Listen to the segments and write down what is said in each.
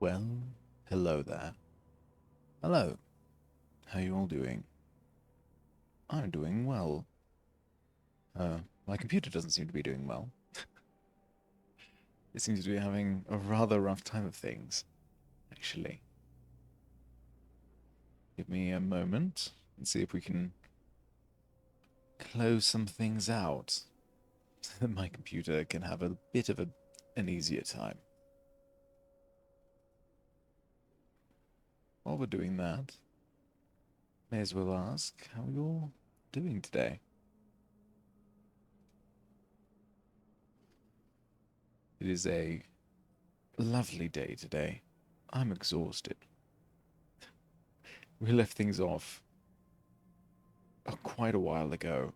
Well, hello there. Hello. How you all doing? I'm doing well. My computer doesn't seem to be doing well. It seems to be having a rather rough time of things, actually. Give me a moment and see if we can close some things out so that my computer can have a bit of an easier time. While we're doing that, may as well ask how you're doing today. It is a lovely day today. I'm exhausted. We left things off quite a while ago,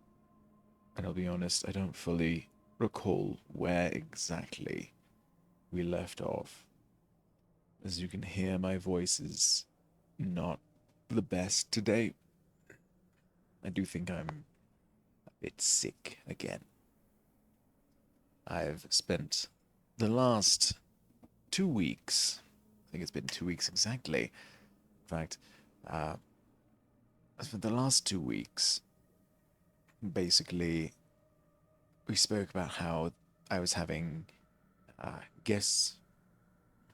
and I'll be honest, I don't fully recall where exactly we left off. As you can hear, my voice is not the best today. I do think I'm a bit sick again. I've spent the last 2 weeks, I think it's been 2 weeks exactly. In fact, uh, I spent the last 2 weeks basically. We spoke about how I was having guests,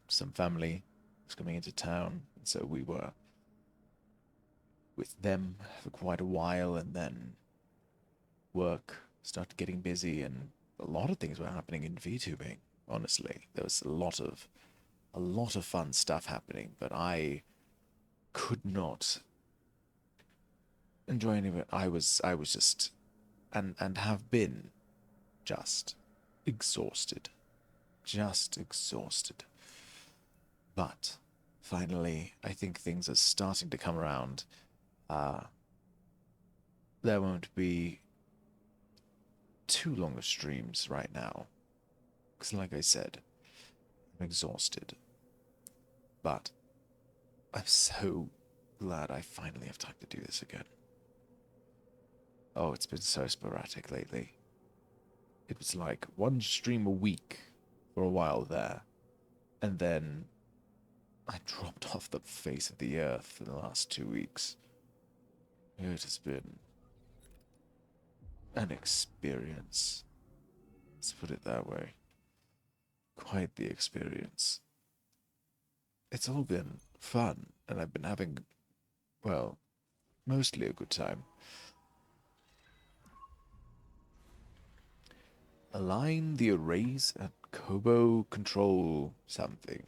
some family was coming into town, and so we were with them for quite a while, and then work started getting busy, and a lot of things were happening in VTubing. Honestly, there was a lot of fun stuff happening, but I could not enjoy any of it. I was just and have been just exhausted, just exhausted. But finally, I think things are starting to come around. Uh, there won't be too long of streams right now. Because, like I said, I'm exhausted. But I'm so glad I finally have time to do this again. Oh, it's been so sporadic lately. It was like one stream a week for a while there. And then I dropped off the face of the earth for the last 2 weeks. It has been an experience. Let's put it that way. Quite the experience. It's all been fun, and I've been having, well, mostly a good time. Align the arrays at Kobo control something.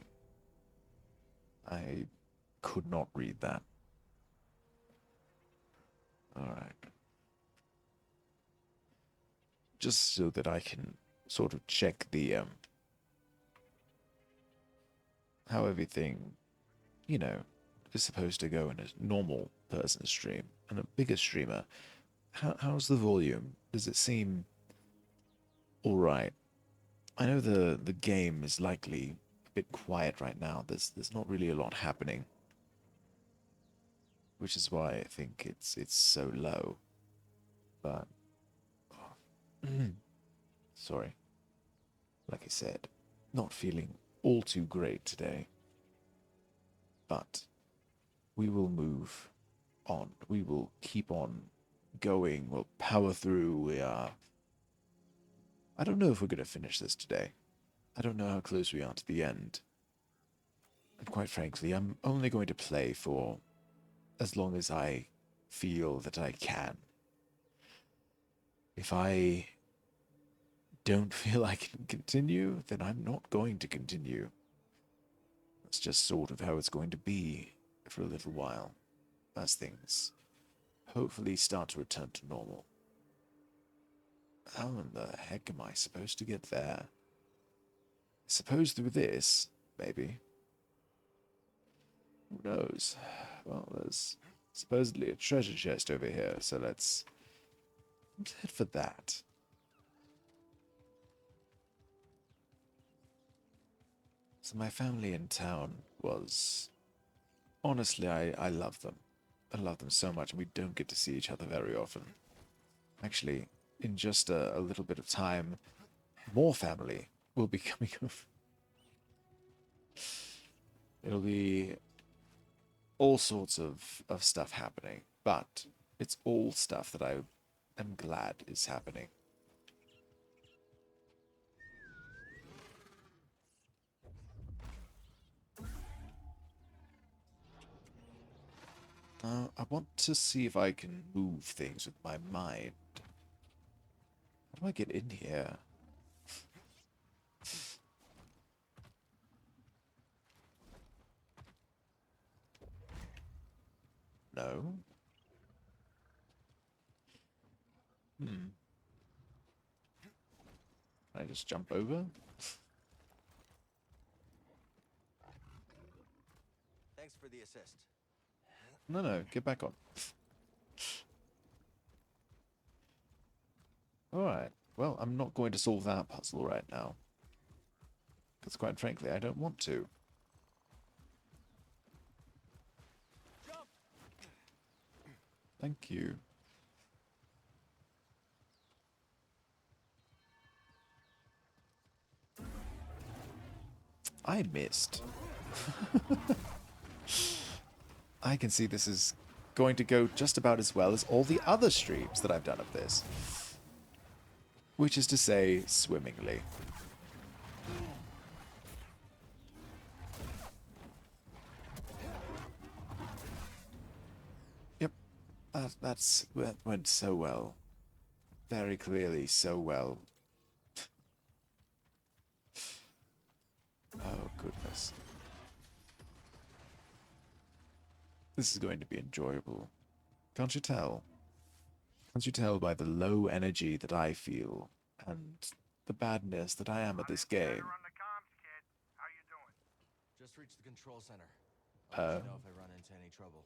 I could not read that. Alright. Just so that I can sort of check the, how everything, you know, is supposed to go in a normal person stream. And a bigger streamer, how's the volume? Does it seem alright? I know the game is likely a bit quiet right now. There's not really a lot happening, which is why I think it's so low. But sorry, like I said, not feeling all too great today. But we will move on. We will keep on going. We'll power through. We are. I don't know if we're going to finish this today. I don't know how close we are to the end. And quite frankly, I'm only going to play for as long as I feel that I can. If I don't feel I can continue, then I'm not going to continue. That's just sort of how it's going to be for a little while, as things hopefully start to return to normal. How in the heck am I supposed to get there? I suppose through this, maybe. Who knows? Well, there's supposedly a treasure chest over here, so let's head for that. So my family in town was... Honestly, I love them. I love them so much, and we don't get to see each other very often. Actually, in just a little bit of time, more family will be coming over. It'll be all sorts of stuff happening, but it's all stuff that I am glad is happening. I want to see if I can move things with my mind. How do I get in here? No. Can I just jump over? Thanks for the assist. No, get back on. Alright, well, I'm not going to solve that puzzle right now. Because quite frankly, I don't want to. Thank you. I missed. I can see this is going to go just about as well as all the other streams that I've done of this. Which is to say, swimmingly. Yep, that went so well. Very clearly, so well. Oh, goodness. This is going to be enjoyable. Can't you tell? Can't you tell by the low energy that I feel and the badness that I am at this game? Just reached the control center. I'll let you know if I run into any trouble.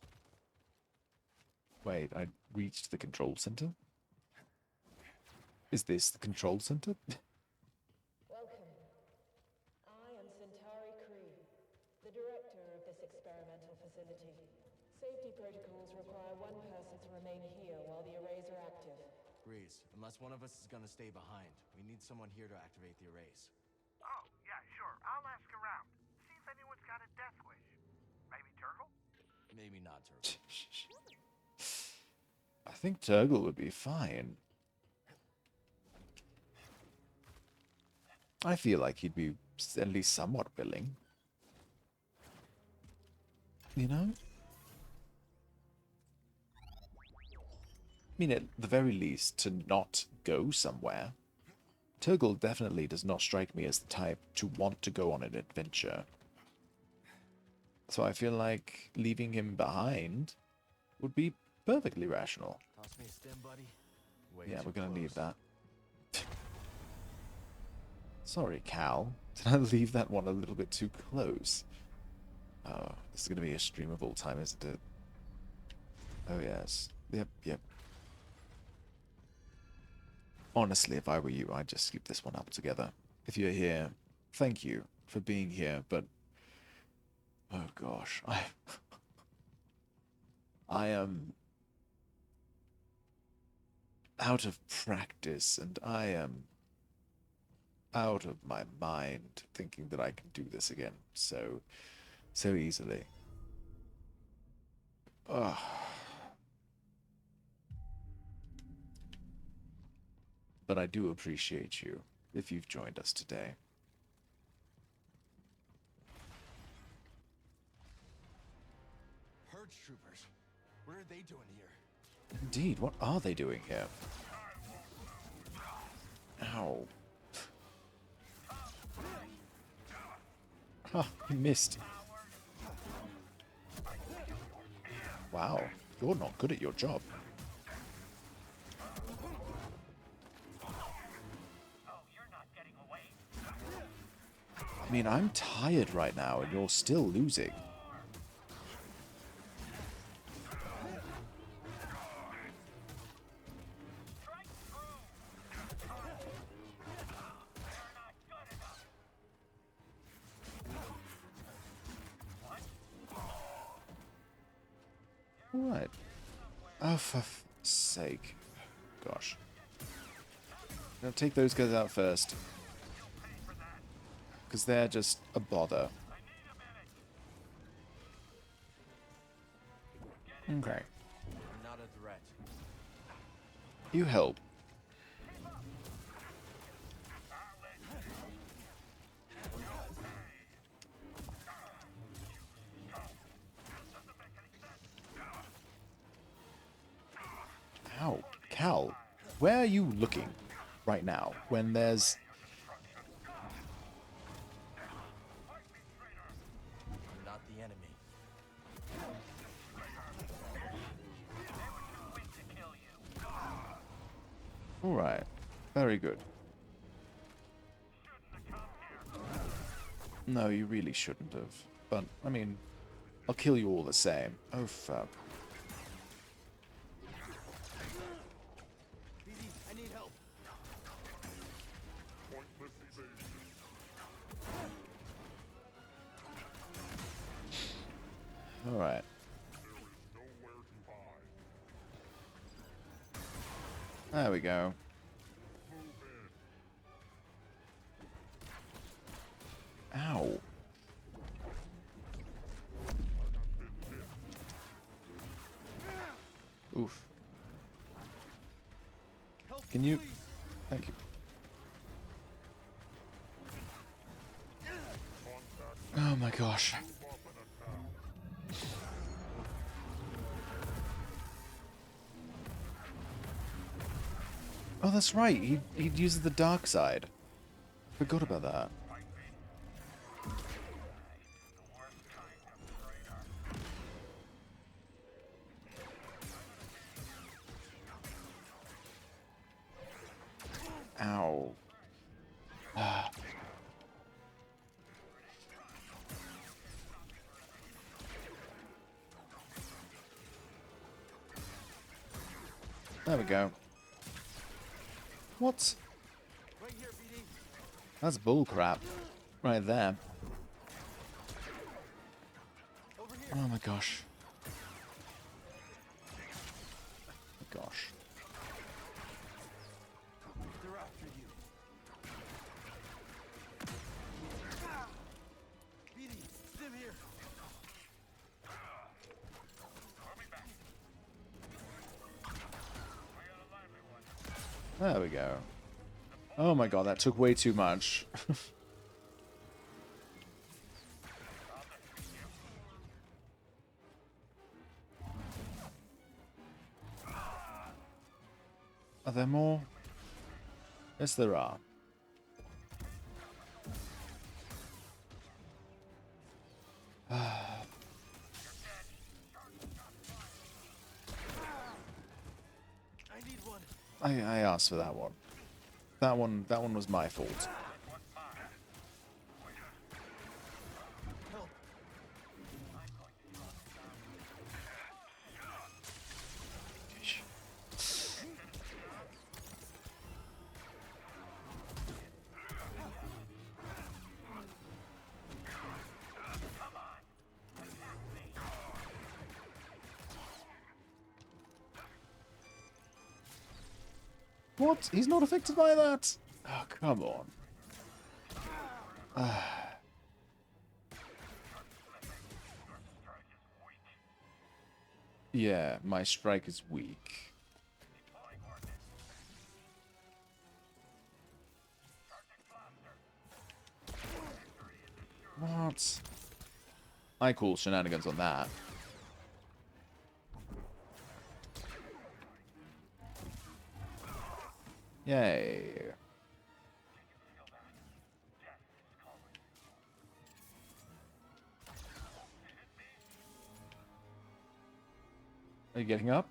Wait, I reached the control center? Is this the control center? Welcome. I am Centauri Kree, the director of this experimental facility. Safety protocols require one person to remain here while the arrays are active. Breeze, unless one of us is gonna stay behind, we need someone here to activate the arrays. Oh, yeah, sure. I'll ask around. See if anyone's got a death wish. Maybe Turgle? Maybe not, Turtle. I think Turgle would be fine. I feel like he'd be at least somewhat willing. You know? I mean, at the very least, to not go somewhere. Turgle definitely does not strike me as the type to want to go on an adventure. So I feel like leaving him behind would be perfectly rational. Toss me a stim, buddy. Way Yeah, too we're gonna close. need that. Sorry, Cal. Did I leave that one a little bit too close? Oh, this is gonna be a stream of all time, isn't it? Oh, yes. Yep. Honestly, if I were you, I'd just keep this one up together. If you're here, thank you for being here, but... Oh, gosh. I am... out of practice, and I am... out of my mind thinking that I can do this again so easily. Ugh. But I do appreciate you if you've joined us today. Purge troopers. What are they doing here? Indeed, what are they doing here? Ow. Huh, you missed. Wow, you're not good at your job. I mean, I'm tired right now and you're still losing. Alright. Oh, for sake. Gosh. I'm gonna take those guys out first. Because they're just a bother. Okay. I'm not a threat. You help. Ow. Cal, where are you looking right now when there's... I'm not the enemy. Alright. Very good. No, you really shouldn't have. But, I mean, I'll kill you all the same. Oh, fuck. BD, I need help. Alright. There we go. Ow. Oof. Help, Can you... please. Thank you. Oh my gosh. Oh, that's right. He uses the dark side. Forgot about that. Ow. Ah. There we go. What? Right here, BD. That's bullcrap. Right there. Over here. Oh my gosh. Oh my gosh. They're after you. BD, stim here. There we go. Oh my god, that took way too much. Are there more? Yes, there are. I need one. I asked for that one. That one was my fault. Help. What? He's not affected by that? Oh, come on. Yeah, my strike is weak. What? I call shenanigans on that. Yay. Are you getting up?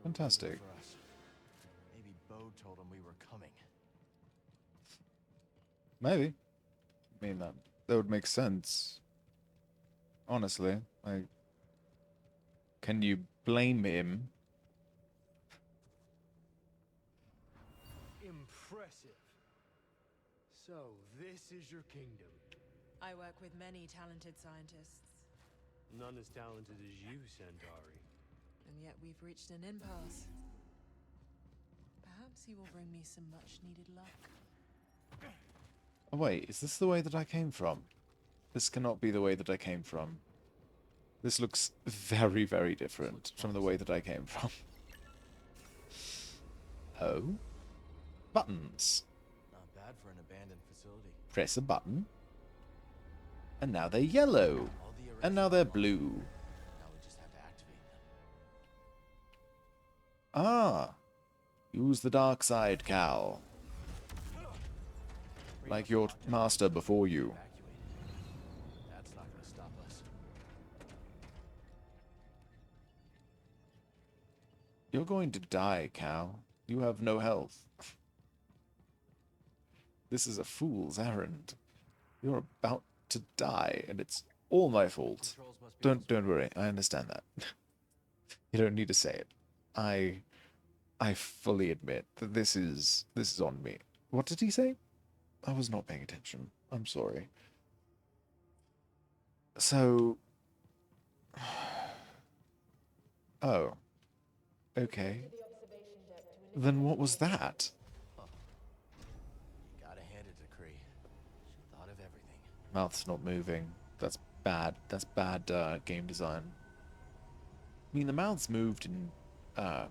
Fantastic. For us. Maybe Bo told him we were coming. Maybe. I mean, that would make sense. Honestly, like, can you blame him? Impressive. So, this is your kingdom. I work with many talented scientists. None as talented as you, Centauri. And yet we've reached an impasse. Perhaps he will bring me some much-needed luck. Oh, wait, is this the way that I came from? This cannot be the way that I came from. This looks very, very different from the way that I came from. Oh? Buttons. Not bad for an abandoned facility. Press a button. And now they're yellow. All the arrays And now are they're unlocked. blue. Now we just have to activate them. Ah. Use the dark side, Cal. Like your master before you. Evacuated. That's not gonna stop us. You're going to die, Cal. You have no health. This is a fool's errand. You're about to die, and it's all my fault. Controls must be Don't worry, I understand that. You don't need to say it. I fully admit that this is on me. What did he say? I was not paying attention. I'm sorry. So oh. Okay. Then what was that? You gotta hand it to Kree. She thought of everything. Mouth's not moving. That's bad. That's bad game design. I mean, the mouths moved in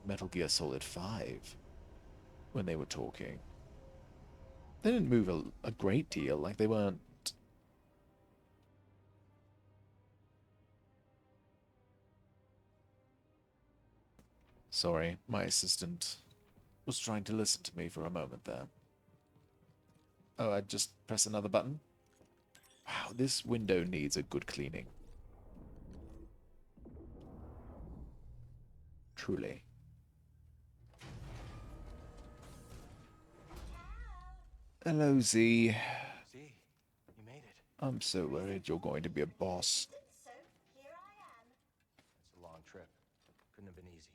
Metal Gear Solid 5 when they were talking. They didn't move a great deal. Like, they weren't... Sorry, my assistant was trying to listen to me for a moment there. Oh, I just press another button? Wow, this window needs a good cleaning. Truly. Hello, Z. See? You made it. I'm so worried you're going to be a boss. So, here I am. It's a long trip. Couldn't have been easy.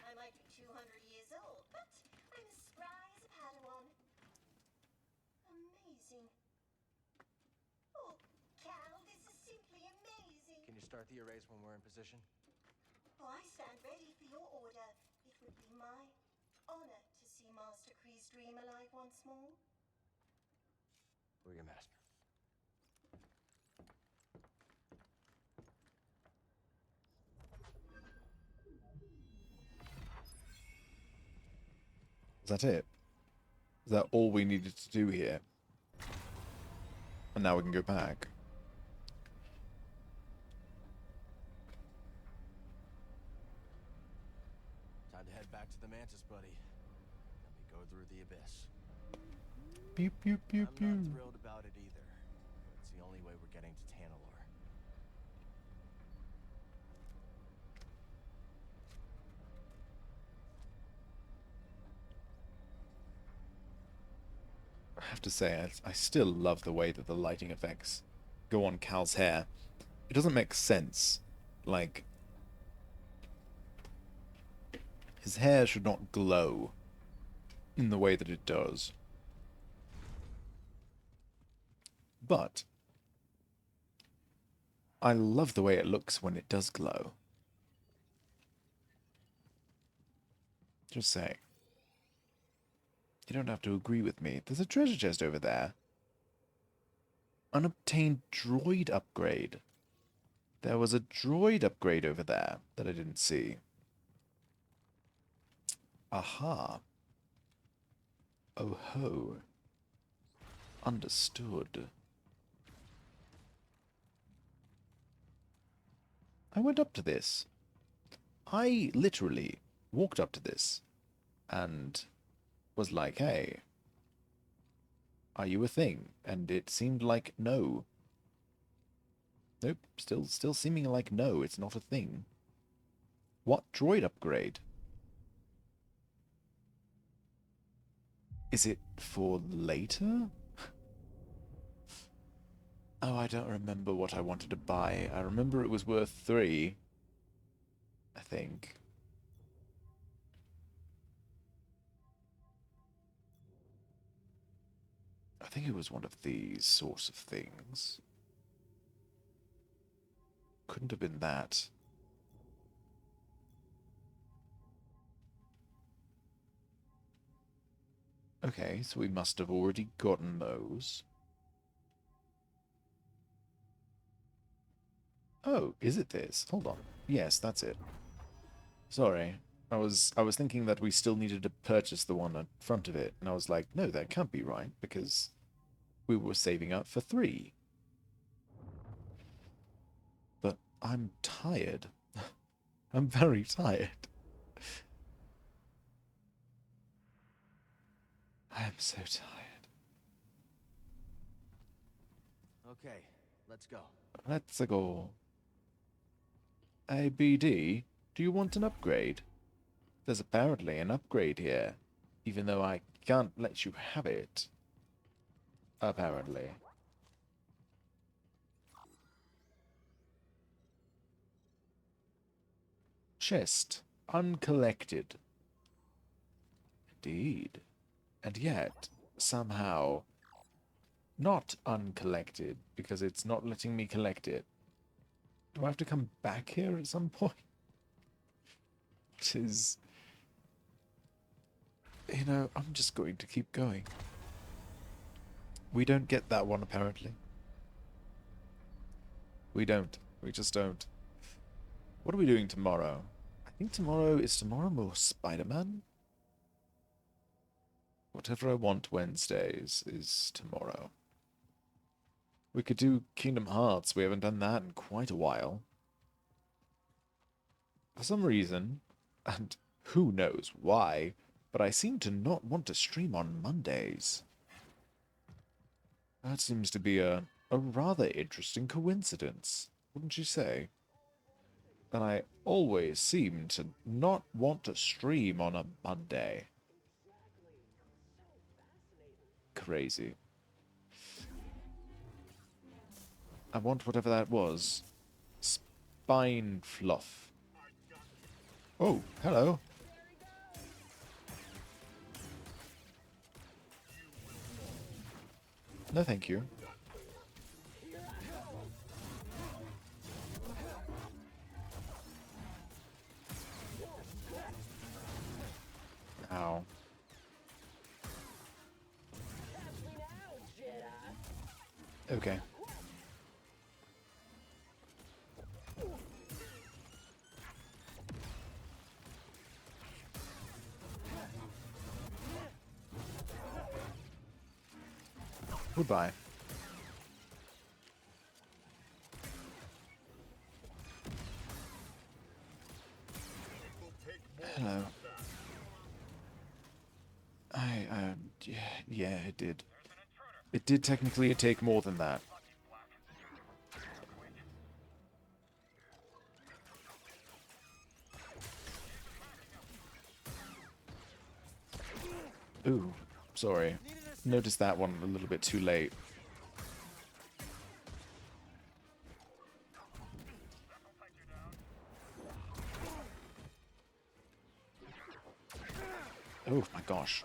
I might be 200 years old, but I'm as spry as a Padawan. Amazing. Oh, Cal, this is simply amazing. Can you start the arrays when we're in position? Oh, I stand ready for your order. It would be my honor to see Master Kree's dream alive once more. We're your master. Is that it? Is that all we needed to do here? And now we can go back. Time to head back to the Mantis, buddy. Let me go through the abyss. Pew pew pew I'm pew. not thrilled about it either. But it's the only way we're getting to Tanalor. I have to say, I still love the way that the lighting effects go on Cal's hair. It doesn't make sense. Like, his hair should not glow in the way that it does. But I love the way it looks when it does glow. Just saying. You don't have to agree with me. There's a treasure chest over there. Unobtained droid upgrade. There was a droid upgrade over there that I didn't see. Aha. Oh ho. Understood. I went up to this. I literally walked up to this and was like, hey, are you a thing? And it seemed like no. Nope, still seeming like no, it's not a thing. What droid upgrade? Is it for later? Oh, I don't remember what I wanted to buy. I remember it was worth 3. I think. I think it was one of these sorts of things. Couldn't have been that. Okay, so we must have already gotten those. Oh, is it this? Hold on. Yes, that's it. Sorry. I was thinking that we still needed to purchase the one in front of it, and I was like, no, that can't be right, because we were saving up for 3. But I'm tired. I'm very tired. I am so tired. Okay, let's go. Let's go. Hey, BD, do you want an upgrade? There's apparently an upgrade here, even though I can't let you have it. Apparently. Chest. Uncollected. Indeed. And yet, somehow, not uncollected, because it's not letting me collect it. Do I have to come back here at some point? Which is... You know, I'm just going to keep going. We don't get that one, apparently. We don't. We just don't. What are we doing tomorrow? I think tomorrow... Is tomorrow more Spider-Man? Whatever I want Wednesdays is tomorrow. We could do Kingdom Hearts. We haven't done that in quite a while. For some reason, and who knows why, but I seem to not want to stream on Mondays. That seems to be a rather interesting coincidence, wouldn't you say? And I always seem to not want to stream on a Monday. Crazy. I want whatever that was. Spine fluff. Oh, hello. No, thank you. Ow. Okay. Goodbye. Hello. Yeah, it did. It did technically take more than that. Ooh, sorry. Noticed that one a little bit too late. Oh my gosh.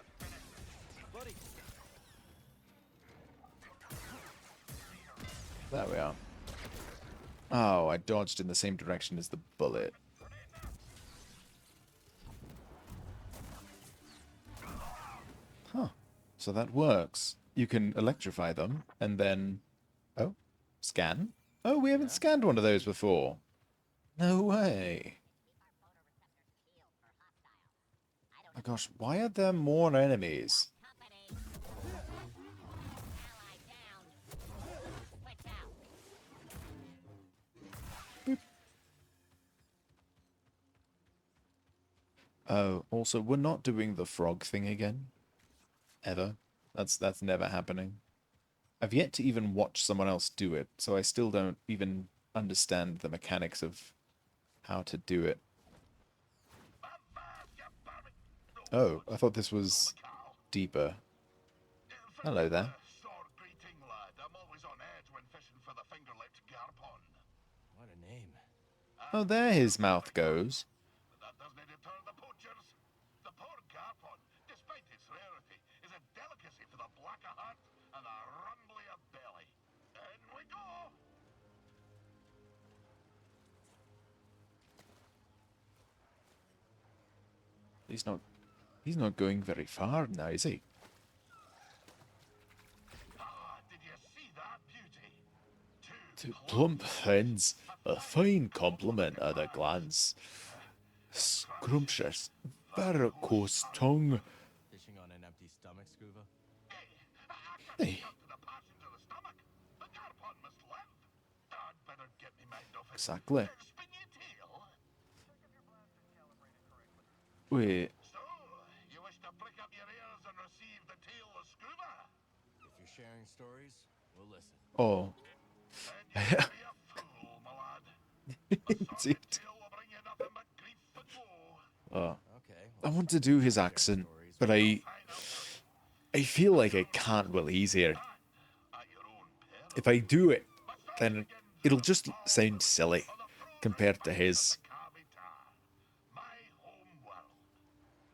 There we are. Oh, I dodged in the same direction as the bullet. Huh. So that works. You can electrify them, and then... Oh, scan? Oh, we haven't scanned one of those before. No way. My gosh, why are there more enemies? Boop. Oh, also, we're not doing the frog thing again. Ever. That's never happening. I've yet to even watch someone else do it, so I still don't even understand the mechanics of how to do it. Oh, I thought this was deeper. Hello there. What a name. Oh, there his mouth goes. That doesn't deter the poachers. The poor Garpon, despite its rarity, is a delicacy for the blacker heart and the rumblier belly. In we go! He's not going very far now, is he? Two plump fins, a fine compliment at a glance. Scrumptious, varicose tongue. Fishing on an empty stomach, Scuba? Hey, To the passage of the stomach. The Garpon must live. I'd better get me mind off it. exactly. Spin your tail. Wait, So, you wish to prick up your ears and receive the tale of Scuba? If you're sharing stories, we'll listen. oh. Then you would be a fool, my lad. A sordid Indeed. tale will bring you nothing but grief and woe. Oh. Okay. I want to do his accent, but I feel like I can't while he's here. At your own peril. If I do it, then it'll just sound silly compared to his. My home world.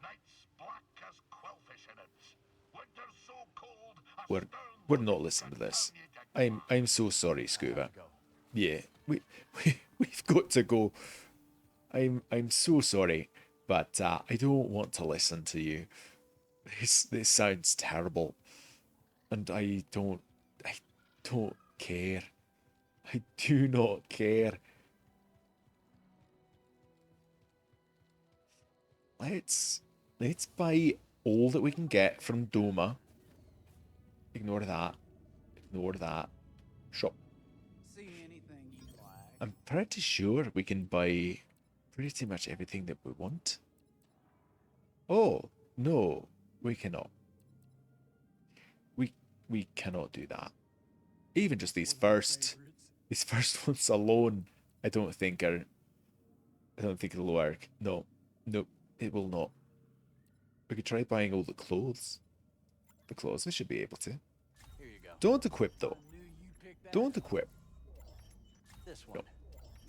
Nights black as quillfish in it. Winters so cold a We're stern we're not listening to this. I'm so sorry, Scuba. Yeah, we've got to go. I'm so sorry, but I don't want to listen to you. This sounds terrible, and I don't care. I do not care. Let's buy all that we can get from Doma. Ignore that. Ignore that. Shop. See anything you like? I'm pretty sure we can buy pretty much everything that we want. Oh, no, we cannot. We cannot do that. Even just these first ones alone, I don't think it'll work. No, nope, it will not. We could try buying all the clothes. The clothes we should be able to. Here you go. Don't equip though. I knew you picked that Don't up. equip. This one. No.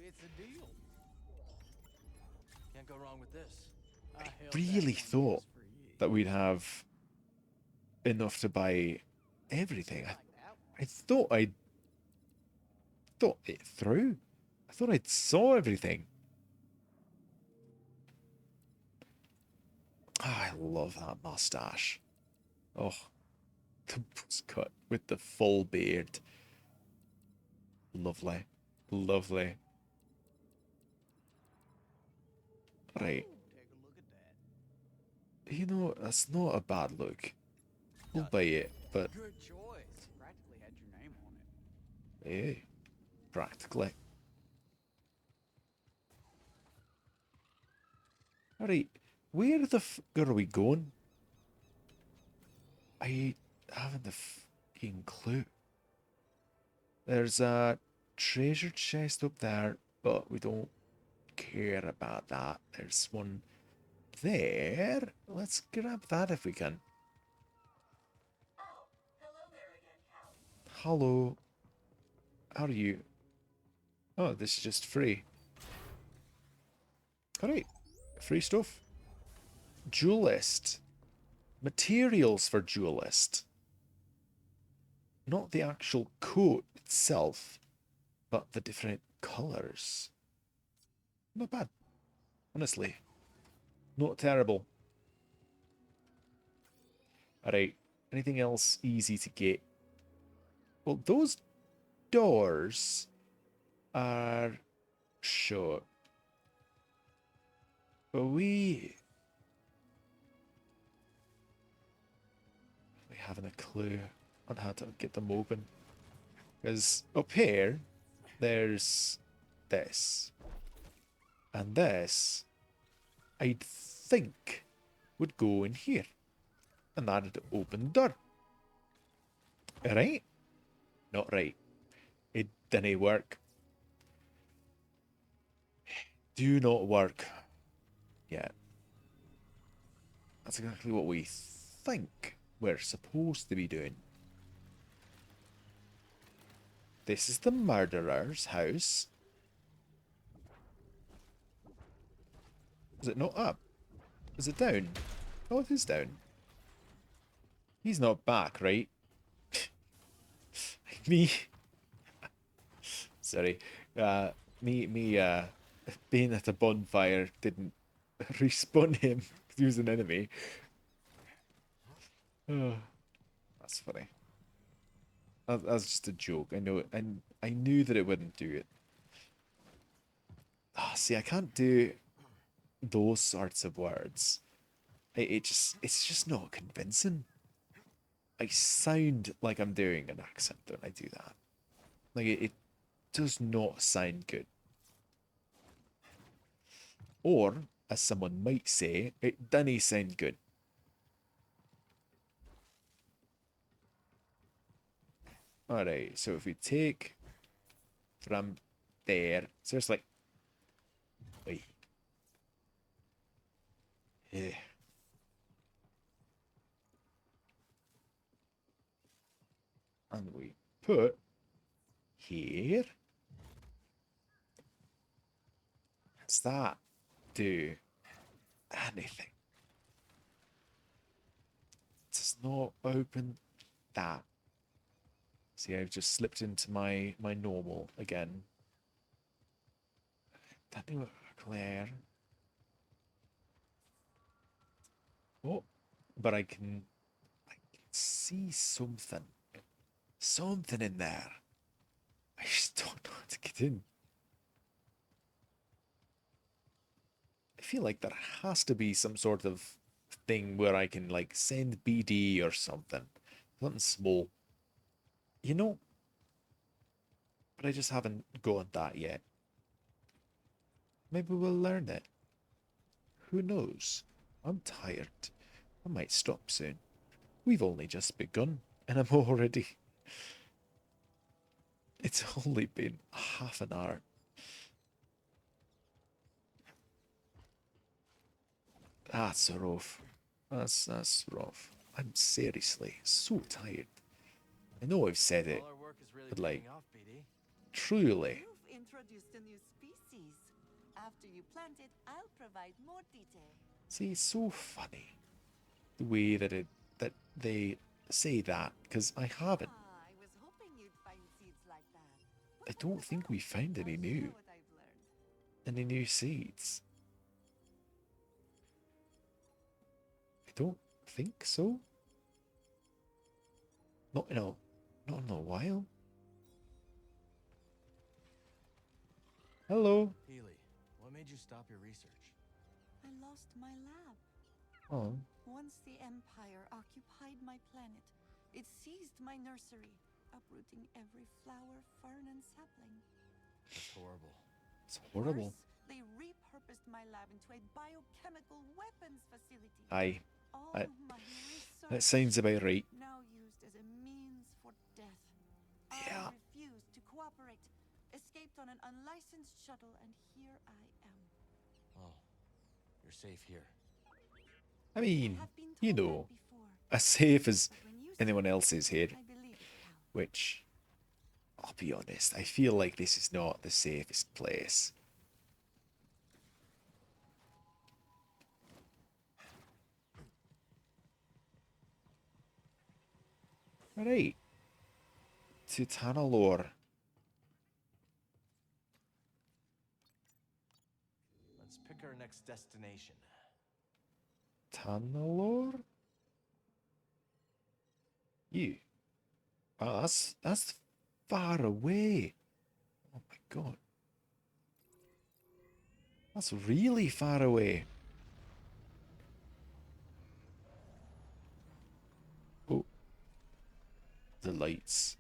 It's a deal. Can't go wrong with this. I held that Really one thought just for you. that we'd have enough to buy everything. Like that one. I thought it through. I thought I'd saw everything. Ah, I love that mustache. Oh, the buzz cut with the full beard. Lovely. Lovely. Right. Take a look at that. You know, that's not a bad look. We'll buy it, but Good choice. Practically had your name on it. hey, practically. Alright, where the fuck are we going? I haven't the fucking clue. There's a treasure chest up there, but we don't care about that. There's one there. Let's grab that if we can. Oh, hello there again, Cal. Hello. How are you? Oh, this is just free. Alright. Free stuff. Duelist. Materials for duelist. Not the actual coat itself, but the different colours. Not bad. Honestly. Not terrible. Alright. Anything else easy to get? Well, those doors are shut. But we haven't a clue on how to get them open. Because up here, there's this. And this, I'd think, would go in here. And that'd open the door. Right? Not right. It didn't work. Do not work. Yeah. That's exactly what we think we're supposed to be doing. This is the murderer's house. Is it not up? Is it down? Oh, it is down. He's not back, right? Me. Sorry. Me being at a bonfire didn't respawn him because he was an enemy. Oh, that's funny. That's just a joke. I know it, and I knew that it wouldn't do it. Ah, see, I can't do those sorts of words. It's just not convincing. I sound like I'm doing an accent when I do that. Like it does not sound good. Or, as someone might say, it doesn't sound good. Alright, so if we take from there, so it's like, wait, yeah. And we put here. Does that do anything? Does not open that. See, I've just slipped into my normal again. That didn't Claire. Oh, but I can see something. Something in there. I just don't know how to get in. I feel like there has to be some sort of thing where I can like send BD or something. Something small. You know? But I just haven't got that yet. Maybe we'll learn it. Who knows? I'm tired. I might stop soon. We've only just begun, and I'm already... It's only been half an hour. That's rough. That's rough. I'm seriously so tired. I know I've said it, All our work is really but like, paying off, BD. truly. You've introduced a new species. After you plant it, I'll provide more detail. See, it's so funny the way that they say that, because I haven't. Ah, I was hoping you'd find seeds like that. I don't think we found any I'll new. share what I've learned. Any new seeds. I don't think so. Not in a while. Hello. Healy, what made you stop your research? I lost my lab. Oh. Once the Empire occupied my planet, it seized my nursery, uprooting every flower, fern, and sapling. That's horrible. It's horrible. Worse, they repurposed my lab into a biochemical weapons facility. All I my research that sounds about right. now used as a means for death. Yeah. I refused to cooperate, escaped on an unlicensed shuttle, and here I am. Oh, you're safe here. I mean, Have been you told know, that before, as safe as but when you anyone say it, else is here, I believe it, pal. which, I'll be honest, I feel like this is not the safest place. Right. To Tanalore. Let's pick our next destination. Tanalore? You. Oh, that's far away. Oh my god. That's really far away. Oh. The lights.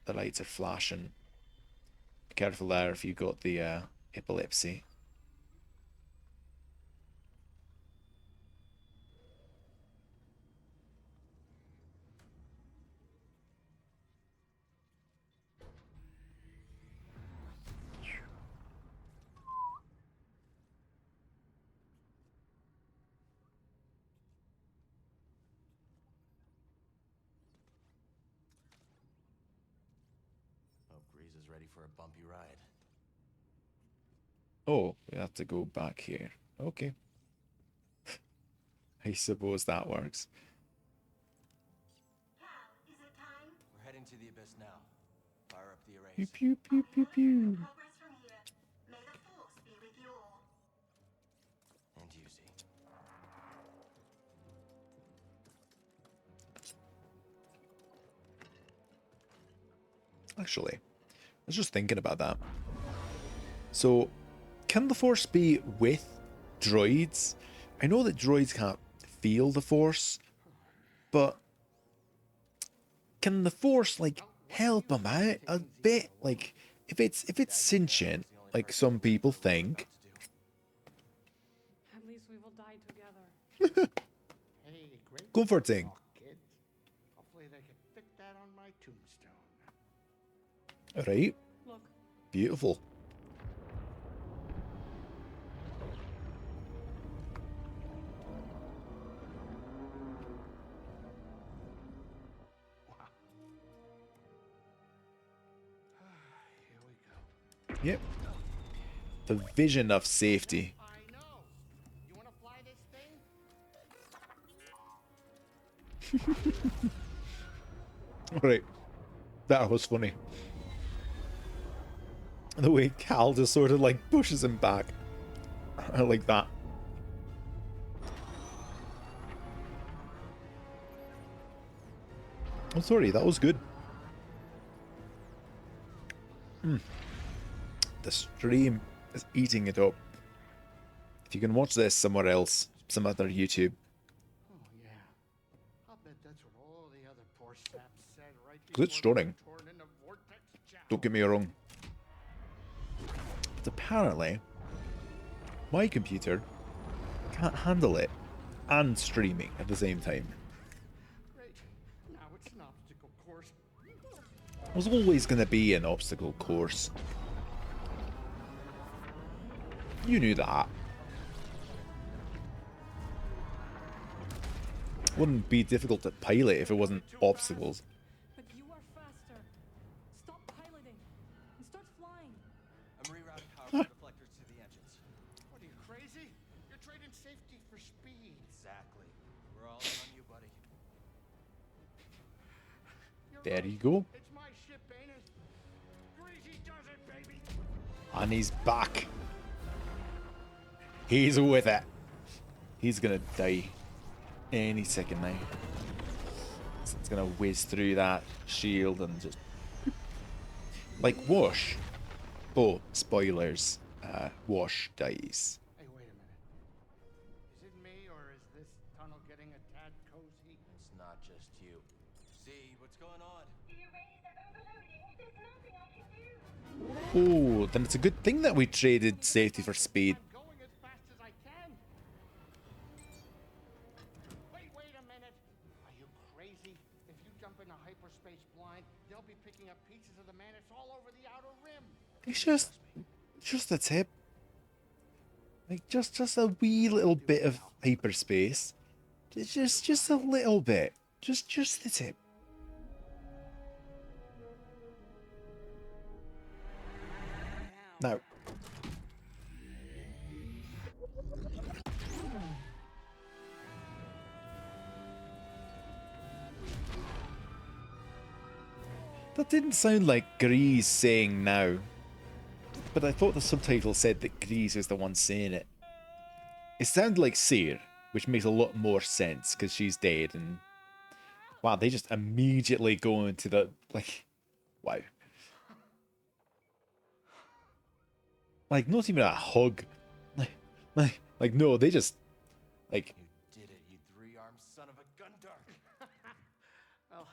The lights are flashing. Be careful there if you got the epilepsy. Hope Grease is ready for a bumpy ride. Oh, we have to go back here. Okay. I suppose that works. Cal, is it time? We're heading to the abyss now. Fire up the arrays. Pew pew pew pew pew. Progress from here. May the force be with you all. And you see. Actually, I was just thinking about that. So, can the Force be with droids? I know that droids can't feel the Force, but can the Force, like, help them out a bit? Like, if it's sentient, like some people think. At least we will die together. Hey, great Comforting. talk, kid. Hopefully they can fit that on my tombstone. Right? Look, Beautiful. Wow. Here we go. Yep. The vision of safety. I know. You want to fly this thing? Right. That was funny. The way Cal just sort of like pushes him back. I like that. I'm sorry, that was good. The stream is eating it up. If you can watch this somewhere else, some other YouTube. Oh, yeah. I'll bet that's what all the other poor saps said right Because it's before they stunning. were torn into vortex channels. Don't get me wrong. But apparently, my computer can't handle it and streaming at the same time. Great. Now it's an obstacle course. It was always going to be an obstacle course. You knew that. Wouldn't be difficult to pilot if it wasn't obstacles. but you are faster. Stop piloting and start flying. I'm rerouting power deflectors to the engines. What are you, crazy? You're trading safety for speed. Exactly. We're all in on you, buddy. You're There right. you go. It's my ship, ain't it? Greasy does it, baby. And he's back. He's with it. He's gonna die any second now. It's gonna whiz through that shield and just like Wash. Oh, spoilers. Wash dies. Hey, wait a minute. Is it me, or is this tunnel getting a tad cozy? It's not just you. See, what's going on? The arrays are overloading. There's nothing I can do. Oh, then it's a good thing that we traded safety for speed. I'm going as fast as I can. Wait a minute. Are you crazy? If you jump into hyperspace blind, they'll be picking up pieces of the Mantis all over the outer rim. It's just a tip. Like just a wee little bit of hyperspace. Just a little bit. Just the tip. Now. That didn't sound like Grease saying now. But I thought the subtitle said that Grease is the one saying it. It sounded like Seer, which makes a lot more sense because she's dead and... Wow, they just immediately go into the... Like, wow. Like, not even a hug. Like no, they just... Like... You did it, you three-armed son of a gun dart. Well,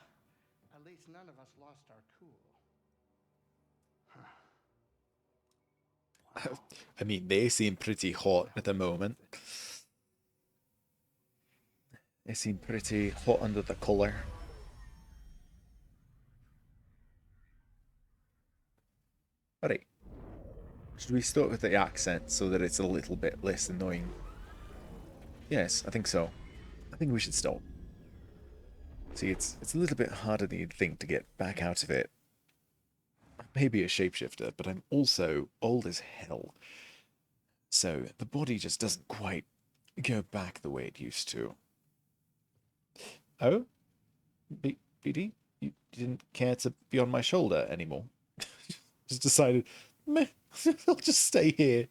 at least none of us lost our cool. I mean, they seem pretty hot at the moment. They seem pretty hot under the collar. Alright. Should we start with the accent so that it's a little bit less annoying? Yes, I think so. I think we should stop. See, it's a little bit harder than you'd think to get back out of it. I may be a shapeshifter, but I'm also old as hell. So the body just doesn't quite go back the way it used to. Oh? BD? You didn't care to be on my shoulder anymore? Just decided, meh, I'll just stay here.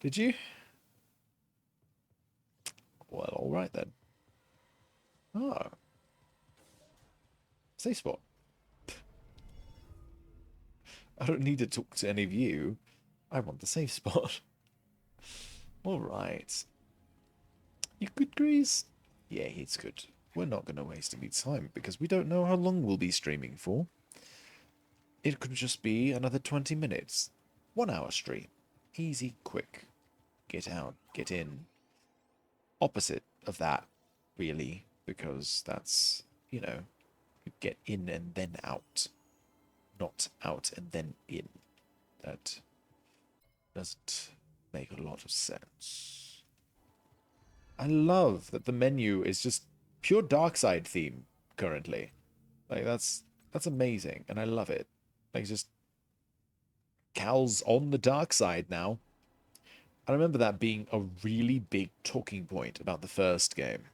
Did you? Well, alright then. Oh. Safe spot. I don't need to talk to any of you. I want the safe spot. Alright. You good, Grease? Yeah, he's good. We're not going to waste any time because we don't know how long we'll be streaming for. It could just be another 20 minutes. 1 hour stream. Easy, quick. Get out, get in. Opposite of that, really, because that's, you know, get in and then out. Not out and then in. That doesn't make a lot of sense. I love that the menu is just pure dark side theme currently. Like that's amazing, and I love it. Like just Cal's on the dark side now. I remember that being a really big talking point about the first game.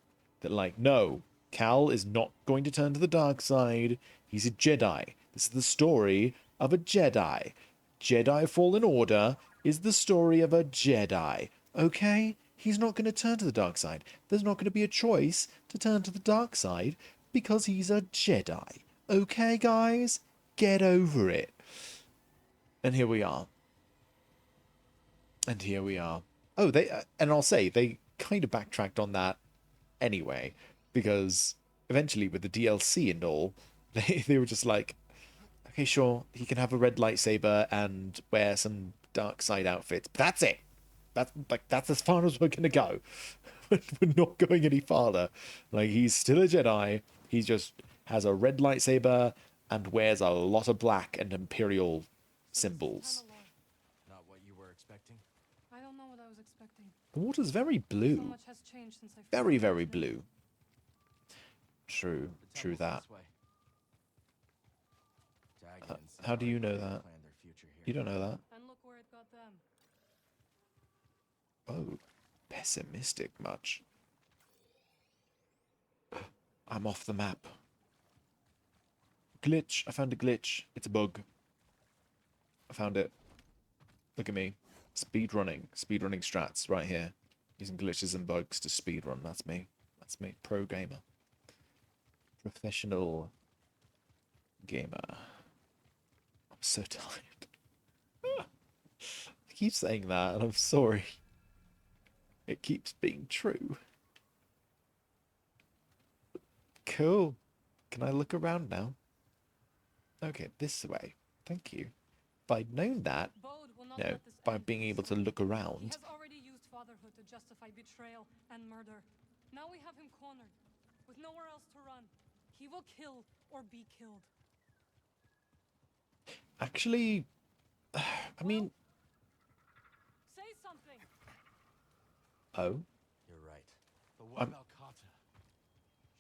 That like, no, Cal is not going to turn to the dark side. He's a Jedi. This is the story of a Jedi. Jedi Fallen Order is the story of a Jedi. Okay? He's not going to turn to the dark side. There's not going to be a choice to turn to the dark side because he's a Jedi. Okay, guys? Get over it. And here we are. And here we are. Oh, and I'll say, they kind of backtracked on that anyway, because eventually with the DLC and all, they were just like, okay, sure, he can have a red lightsaber and wear some dark side outfits. But that's it. That's as far as we're gonna go. We're not going any farther. Like, he's still a Jedi. He just has a red lightsaber and wears a lot of black and Imperial symbols. Not what you were expecting? I don't know what I was expecting. The water's very So blue. much has changed since I first Very, arrived very here. blue. True. The True temple's that. this way. Dag and How do you know Centauri that? planned their future here. You don't know that. And look where it got them. Oh, pessimistic much. I'm off the map. Glitch. I found a glitch. It's a bug. I found it. Look at me. Speedrunning. Speedrunning strats right here. Using glitches and bugs to speedrun. That's me. That's me. Pro gamer. Professional gamer. I'm so tired. I keep saying that and I'm sorry. It keeps being true. Cool. Can I look around now? Okay, this way. Thank you. If I'd known that, Bode will not you know, let this by end. being able to look He around. has already used fatherhood to justify betrayal and murder. Now we have him cornered, with nowhere else to run. He will kill or be killed. Actually, I mean, Say something. oh, You're right. But what I'm- about Kata?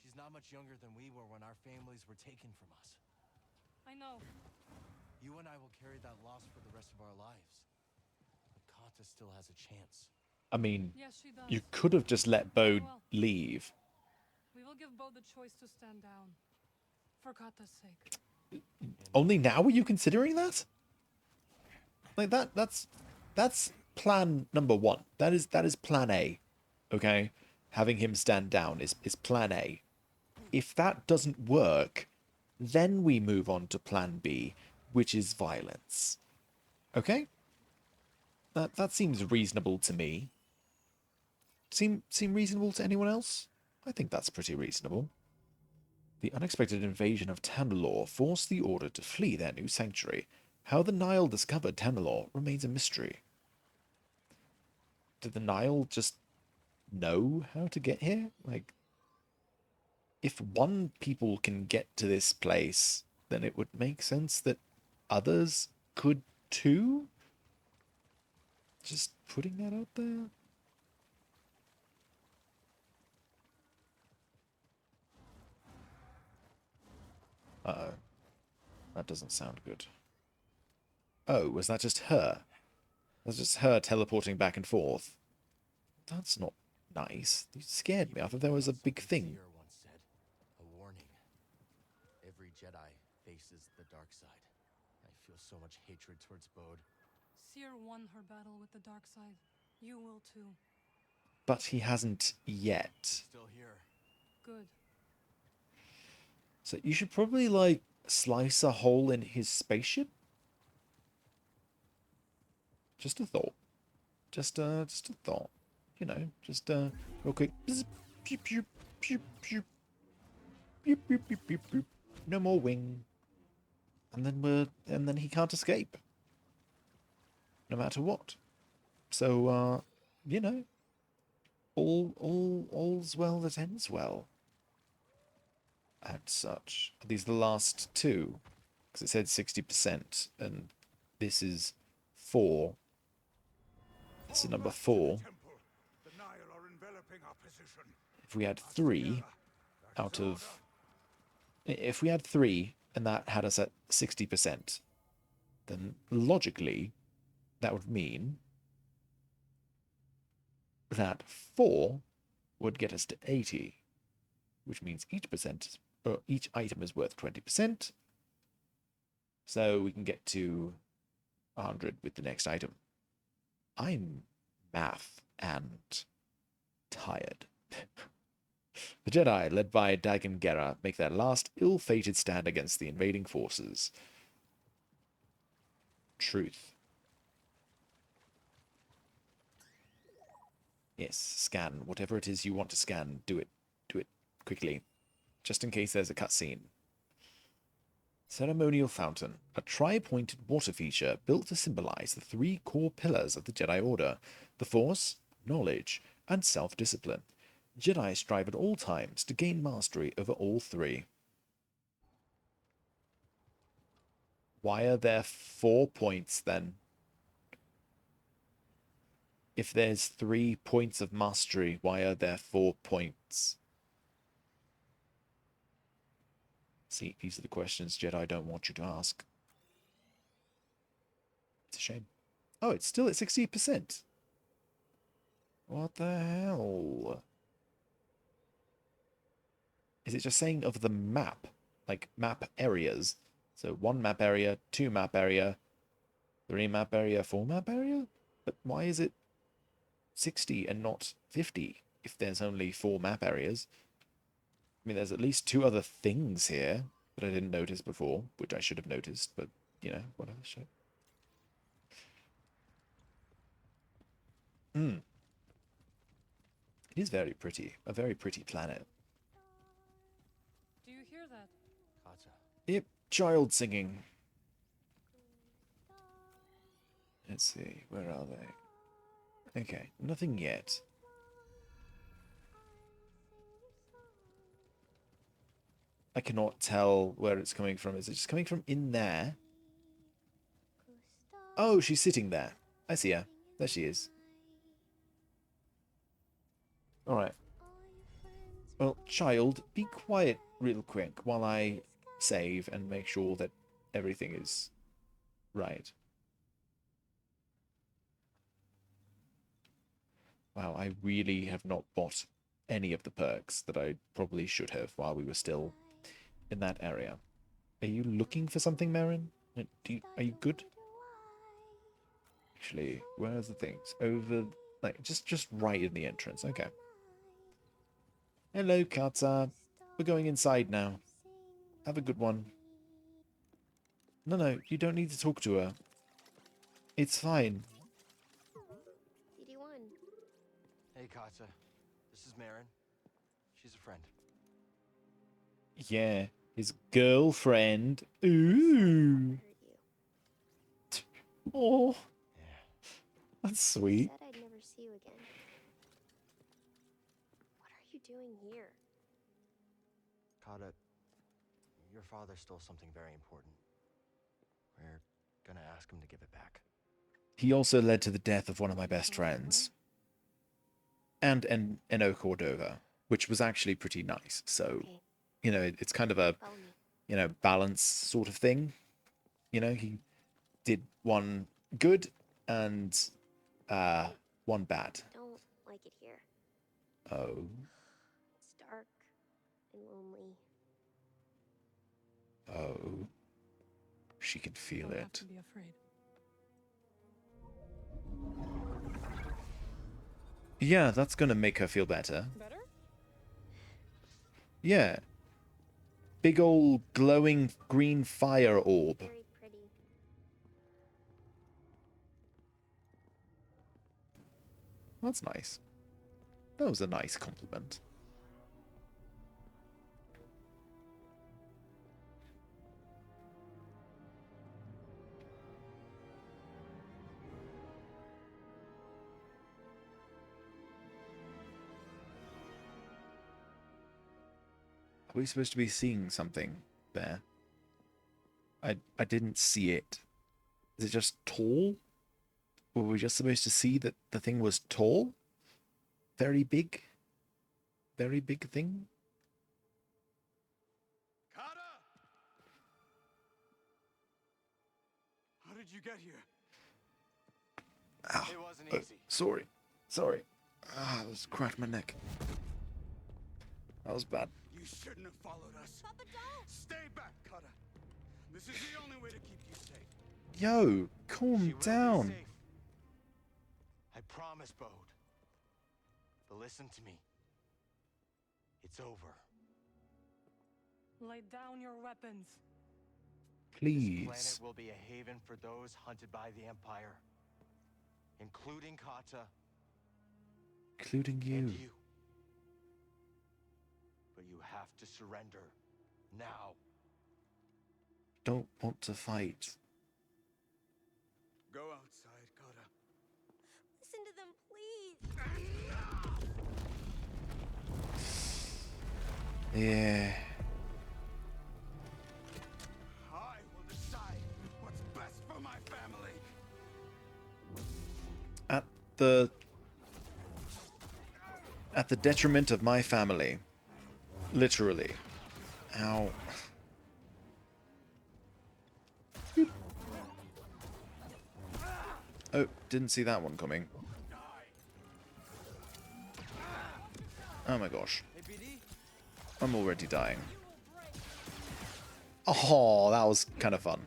She's not much younger than we were when our families were taken from us. I know. You and I will carry that loss for the rest of our lives. But Kata still has a chance. I mean, Yes, she does. you could have just let Bode leave. We will give Bode the choice to stand down. For Kata's sake. Only now are you considering that? Like that's plan number one. That is plan A. Okay? Having him stand down is plan A. If that doesn't work, then we move on to plan B, which is violence. Okay? That seems reasonable to me. Seem reasonable to anyone else? I think that's pretty reasonable. The unexpected invasion of Tanalor forced the Order to flee their new sanctuary. How the Nile discovered Tanalor remains a mystery. Did the Nile just know how to get here? Like, if one people can get to this place, then it would make sense that others could too? Just putting that out there? Uh-oh. That doesn't sound good. Oh, was that just her? That's just her teleporting back and forth. That's not nice. You scared me. I thought there was a big thing. Seer once said, a warning. Every Jedi faces the dark side. I feel so much hatred towards Bode. Seer won her battle with the dark side. You will too. But he hasn't yet. Still here. Good. So you should probably, like, slice a hole in his spaceship? Just a thought. Just a thought. You know, just real quick. Bzz, pew, pew, pew, pew. Pew, pew, pew, pew, pew. No more wing. And then he can't escape. No matter what. So you know, all's well that ends well. And such. Are these the last two? Because it said 60%, and this is 4. This is number 4. If we had 3 out of... If we had 3, and that had us at 60%, then logically, that would mean that 4 would get us to 80, which means each item is worth 20%. So we can get to 100 with the next item. I'm math and tired. The Jedi, led by Dagan Gera, make their last ill-fated stand against the invading forces. Truth. Yes, scan. Whatever it is you want to scan, do it. Do it quickly. Just in case there's a cutscene. Ceremonial Fountain, a tri-pointed water feature built to symbolize the 3 core pillars of the Jedi Order: the Force, knowledge, and self-discipline. Jedi strive at all times to gain mastery over all 3. Why are there 4 points then? If there's 3 points of mastery, why are there 4 points? See, these are the questions Jedi don't want you to ask. It's a shame. Oh, it's still at 60%. What the hell? Is it just saying of the map? Like, map areas? So 1 map area, 2 map area, 3 map area, 4 map area? But why is it 60 and not 50 if there's only 4 map areas? I mean, there's at least 2 other things here that I didn't notice before, which I should have noticed, but, you know, whatever. Shit. It is very pretty. A very pretty planet. Do you hear that? Katza. Yep, child singing. Let's see, where are they? Okay, nothing yet. I cannot tell where it's coming from. Is it just coming from in there? Oh, she's sitting there. I see her. There she is. Alright. Well, child, be quiet real quick while I save and make sure that everything is right. Wow, I really have not bought any of the perks that I probably should have while we were still in that area. Are you looking for something, Marin? Are you good? Actually, where's the things? Over, like, just right in the entrance. Okay. Hello, Katza. We're going inside now. Have a good one. No, you don't need to talk to her. It's fine. DD1. Hey, Katza. This is Marin. She's a friend. Yeah, his girlfriend. Ooh. Oh, Yeah. that's sweet. Said I'd never see you again. What are you doing here? Kata, your father stole something very important. We're gonna ask him to give it back. He also led to the death of one of my best friends. And Eno Cordova, which was actually pretty nice. So, Okay. you know, it's kind of a, Follow me. you know, balance sort of thing. You know, he did one good and one bad. Don't like it here. Oh. It's dark and lonely. Oh. She can feel Don't have it. to be afraid. Yeah, that's gonna make her feel better. Better? Yeah. Big old glowing green fire orb. Very pretty. That's nice. That was a nice compliment. Are we supposed to be seeing something there? I didn't see it. Is it just tall? Were we just supposed to see that the thing was tall? Very big? Very big thing? Kata! How did you get here? Ow. It wasn't easy. Sorry. Sorry. Ah, I just cracked my neck. That was bad. You shouldn't have followed us. Papa, don't! Stay back, Kata. This is the only way to keep you safe. Yo, She calm will be down. safe. I promise, Bode. But listen to me. It's over. Lay down your weapons. This Please. planet will be a haven for those hunted by the Empire, including Kata Including and you. you. But you have to surrender now. Don't want to fight. Go outside, Kata. Listen to them, please. Yeah. I will decide what's best for my family. At the detriment of my family. Literally. Ow. Oh, didn't see that one coming. Oh my gosh. I'm already dying. Oh, that was kind of fun.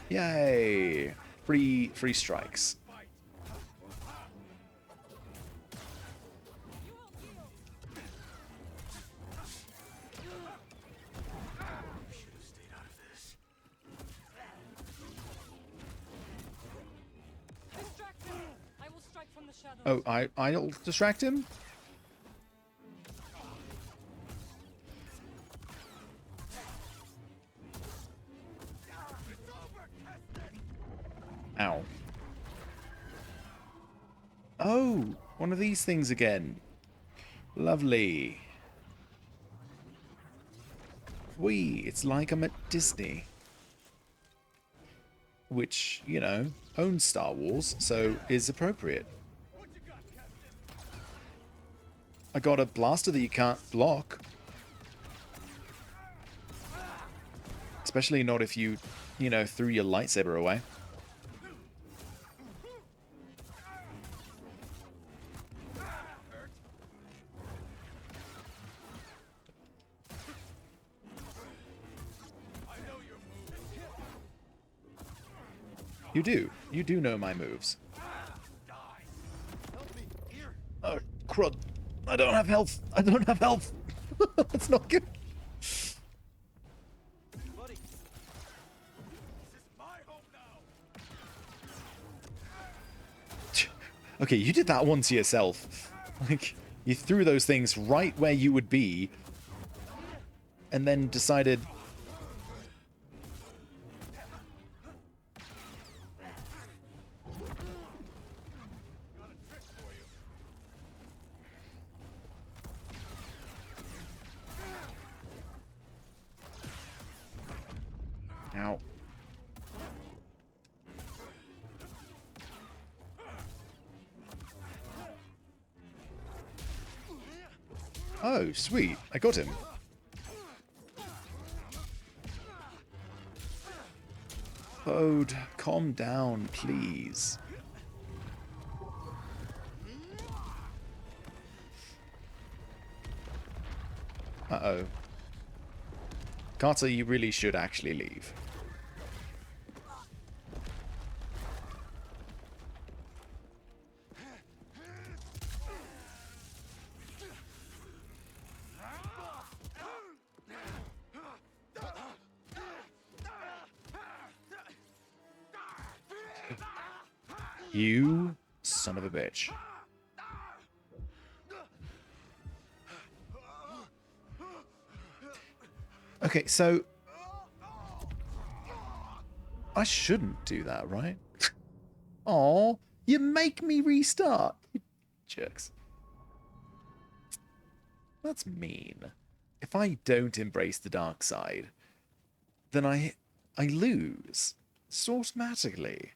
Yay! Free strikes. Distract him! I will strike from the shadows. Oh, I'll distract him? Ow. Oh, one of these things again. Lovely. Whee, it's like I'm at Disney. Which, you know, owns Star Wars, so is appropriate. I got a blaster that you can't block. Especially not if you know, threw your lightsaber away. You do. You do know my moves. Oh, crud. I don't have health. I don't have health. That's not good. Buddy, Okay, you did that one to yourself. Like, you threw those things right where you would be, and then decided... Ow. Oh, sweet. I got him. Bode, calm down, please. Uh-oh. Carter, you really should actually leave. You son of a bitch. Okay, so I shouldn't do that, right? Oh, you make me restart. You jerks. That's mean. If I don't embrace the dark side, then I lose. Just automatically.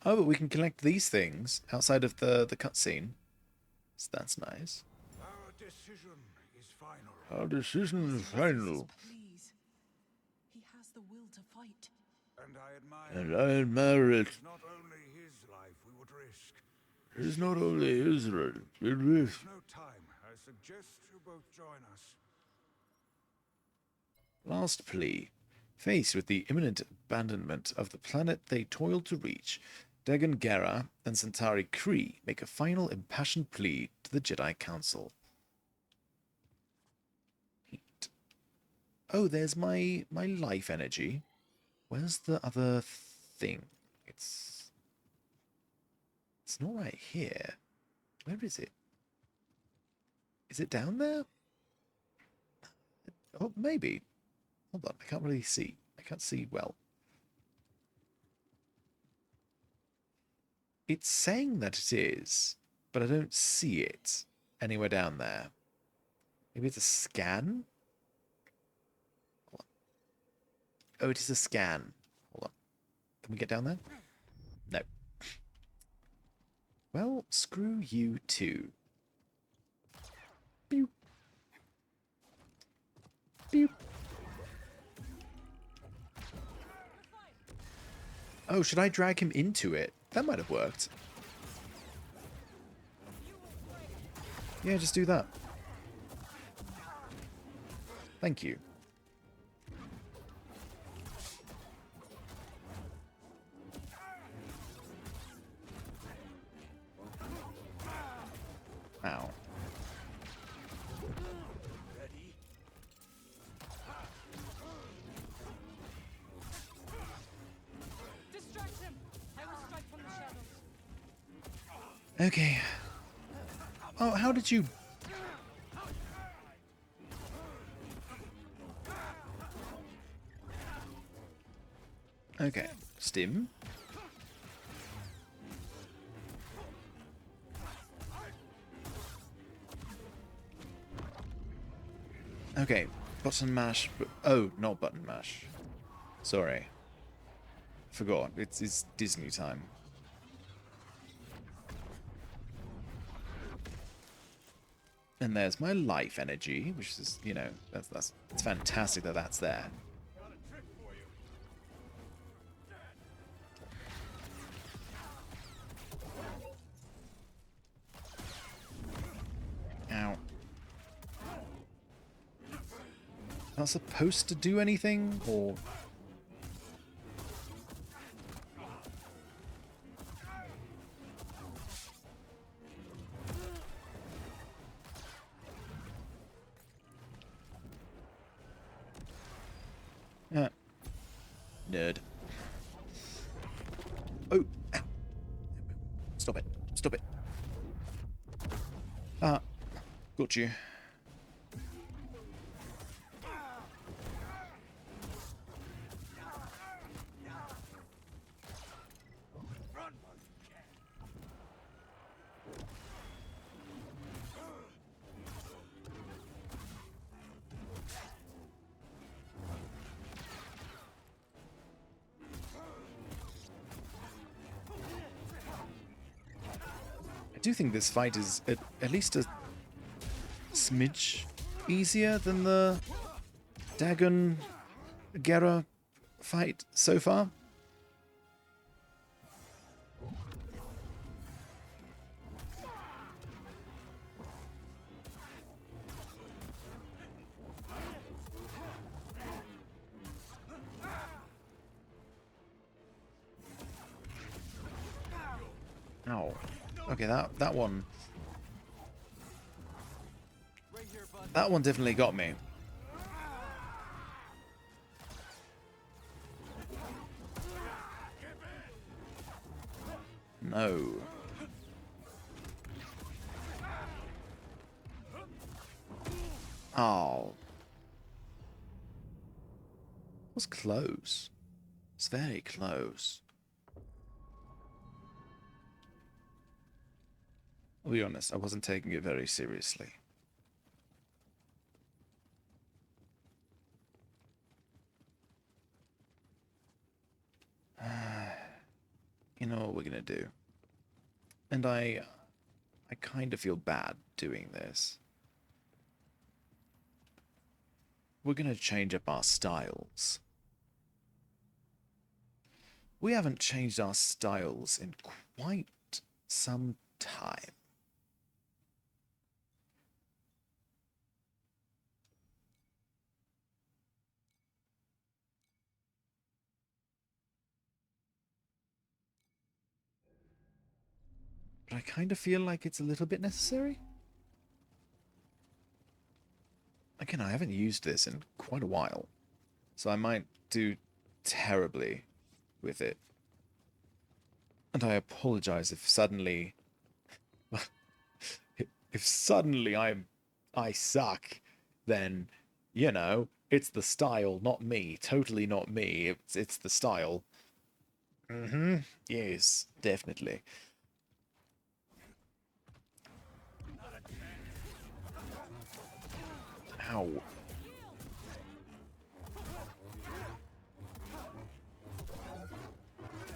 Oh, but we can collect these things outside of the cutscene. So that's nice. Our decision is final. Our decision is final. Please. He has the will to fight. And I admire And I admire it. It's not only his life we would risk. It's not only Israel. It is. There's no time. I suggest you both join us. Last plea. Faced with the imminent abandonment of the planet they toiled to reach, Dagon Gera and Centauri Kree make a final impassioned plea to the Jedi Council. Neat. Oh, there's my life energy. Where's the other thing? It's not right here. Where is it? Is it down there? Oh, maybe. Hold on, I can't really see. I can't see well. It's saying that it is, but I don't see it anywhere down there. Maybe it's a scan? Hold on. Oh, it is a scan. Hold on. Can we get down there? No. Well, screw you too. Pew. Pew. Oh, should I drag him into it? That might have worked. Yeah, just do that. Thank you. Ow. Distract him. I will strike from the shadows. Okay. Oh, how did you... Okay. Stim. Okay. Button mash. Oh, not button mash. Sorry. Forgot. It's Disney time. And there's my life energy, which is, you know, it's fantastic that that's there. Ow. Not supposed to do anything, or... Nerd. Oh! Ow. Stop it. Stop it. Ah. Got you. I do think this fight is at least a smidge easier than the Dagon Gera fight so far. Ow. Okay, that one... That one definitely got me. No. Oh. It was close. It's very close. I'll be honest, I wasn't taking it very seriously. You know what we're gonna do. And I kind of feel bad doing this. We're gonna change up our styles. We haven't changed our styles in quite some time. But I kind of feel like it's a little bit necessary. Again, I haven't used this in quite a while, so I might do terribly with it. And I apologize if suddenly... if suddenly I suck, then, you know, it's the style, not me. Totally not me. It's the style. Mm-hmm. Yes, definitely. Ow.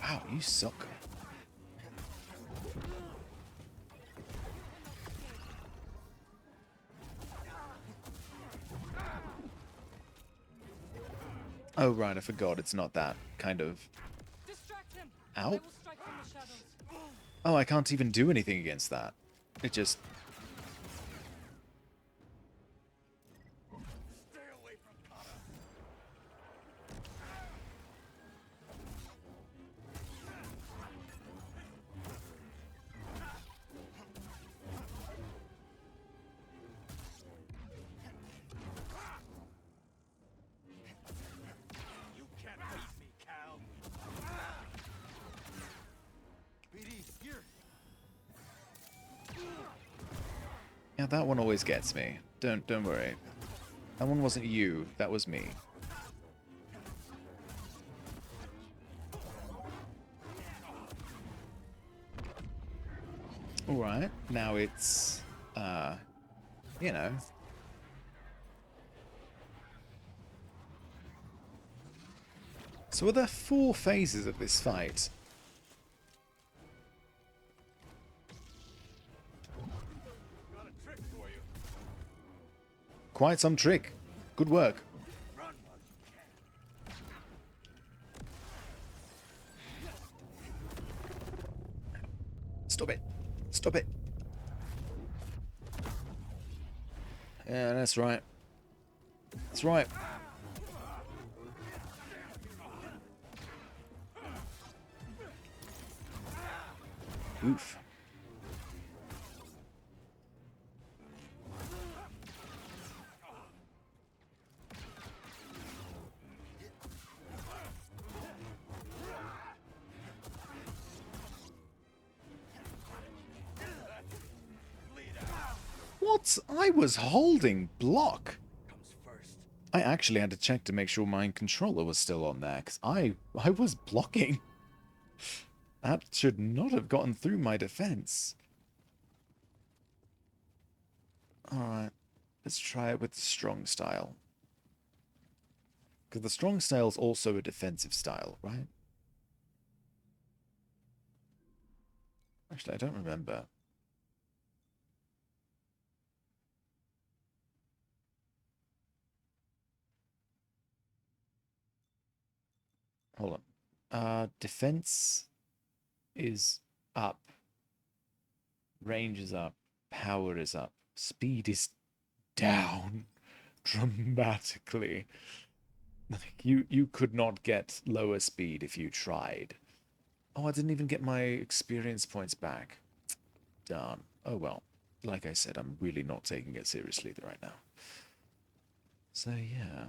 Wow, you suck. Oh, right, I forgot. It's not that kind of... Ow. Oh, I can't even do anything against that. It just... Yeah, that one always gets me. Don't worry. That one wasn't you, that was me. Alright, now it's you know. So are there 4 phases of this fight? Quite some trick. Good work. Stop it. Stop it. Yeah, that's right. That's right. Oof. What? I was holding block. I actually had to check to make sure my controller was still on there, because I was blocking. That should not have gotten through my defense. Alright, let's try it with the strong style. Because the strong style is also a defensive style, right? Actually, I don't remember. Hold on. Defense is up. Range is up. Power is up. Speed is down dramatically. You could not get lower speed if you tried. Oh, I didn't even get my experience points back. Darn. Oh well. Like I said, I'm really not taking it seriously right now. So yeah.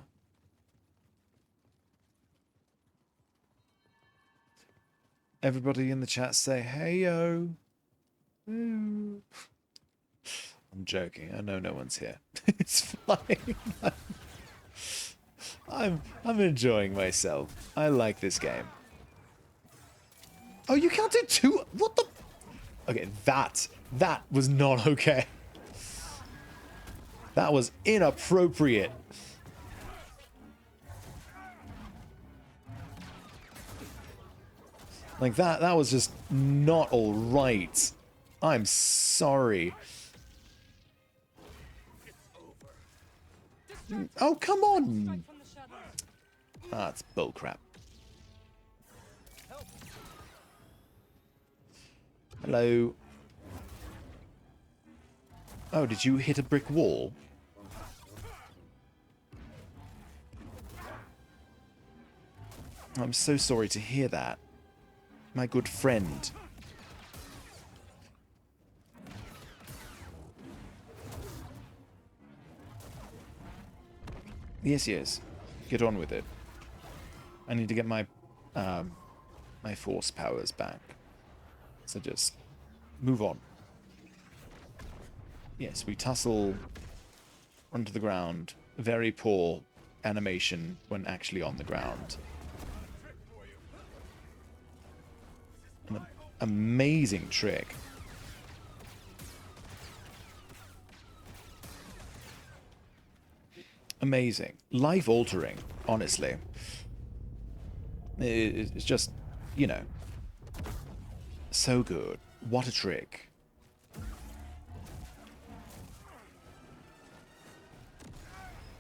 Everybody in the chat say, hey yo. I'm joking. I know no one's here. It's fine. I'm enjoying myself. I like this game. Oh, you can't do two. What the? Okay, that was not okay. That was inappropriate. Like that was just not all right. I'm sorry. Oh, come on. That's bullcrap. Hello. Oh, did you hit a brick wall? I'm so sorry to hear that. My good friend. Yes, yes. Get on with it. I need to get my my force powers back. So just move on. Yes, we tussle onto the ground. Very poor animation when actually on the ground. An amazing trick. Amazing. Life-altering, honestly. It's just, you know, so good. What a trick.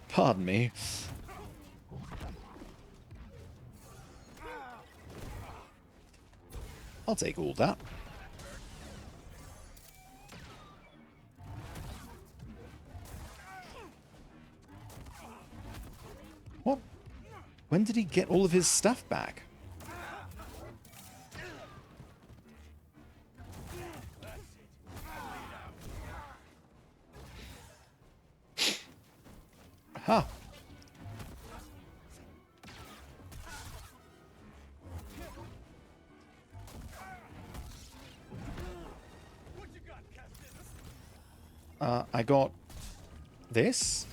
Pardon me. I'll take all that. What? When did he get all of his stuff back? Huh. I got this.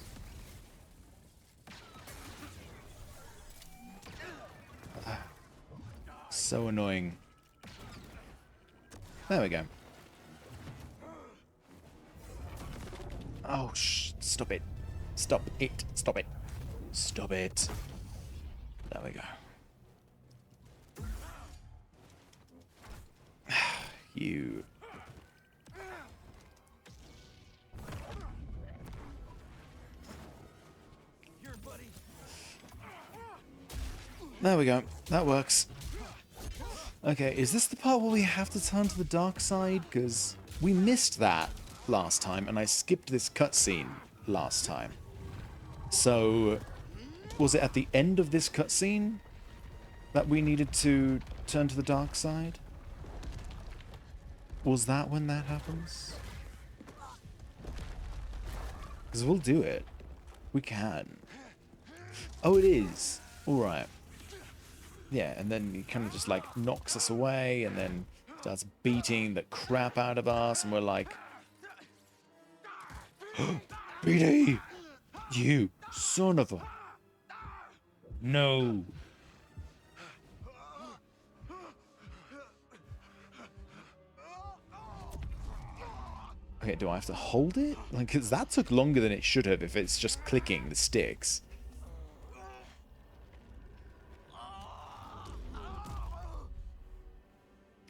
So annoying. There we go. Oh, stop it. Stop it. Stop it. Stop it. There we go. You. There we go. That works. Okay, is this the part where we have to turn to the dark side? Because we missed that last time, and I skipped this cutscene last time. So, was it at the end of this cutscene that we needed to turn to the dark side? Was that when that happens? Because we'll do it. We can. Oh, it is. Alright. Yeah, and then he kind of just, like, knocks us away, and then starts beating the crap out of us, and we're like... BD! You son of a... No! Okay, do I have to hold it? Like, because that took longer than it should have if it's just clicking the sticks.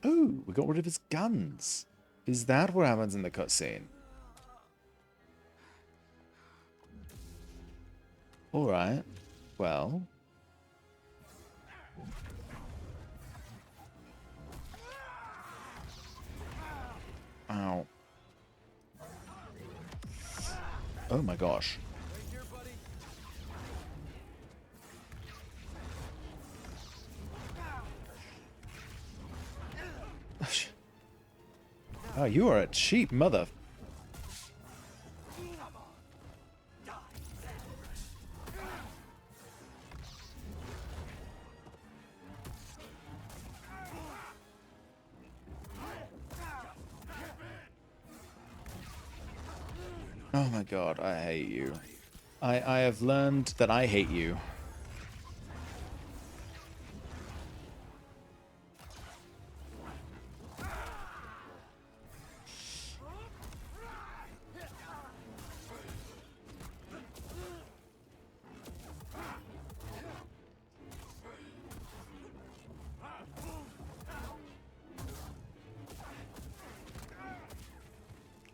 Ooh, we got rid of his guns. Is that what happens in the cutscene? Alright. Well. Ow. Oh my gosh. Oh, you are a cheap mother. Oh my god, I hate you. I have learned that I hate you.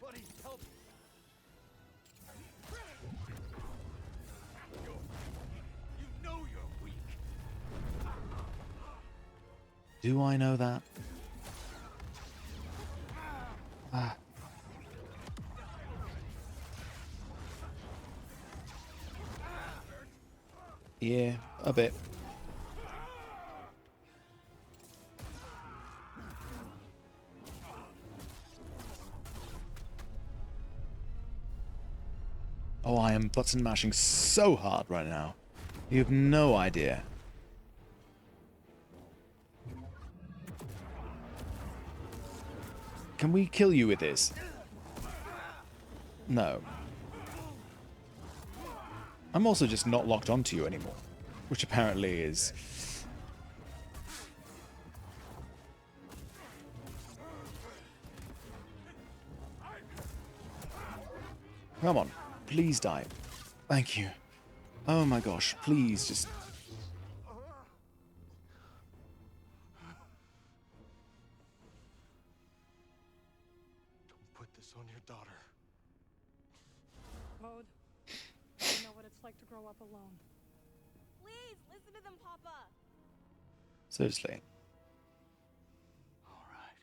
Buddy, help! You know you're weak. Do I know that? Ah. Yeah, a bit. Oh, I am button mashing so hard right now. You have no idea. Can we kill you with this? No. I'm also just not locked onto you anymore, which apparently is... Come on, please die. Thank you. Oh my gosh, please just... Don't put this on your daughter. Vode, I know what it's like to grow up alone. Please, listen to them, Papa. Seriously. All right.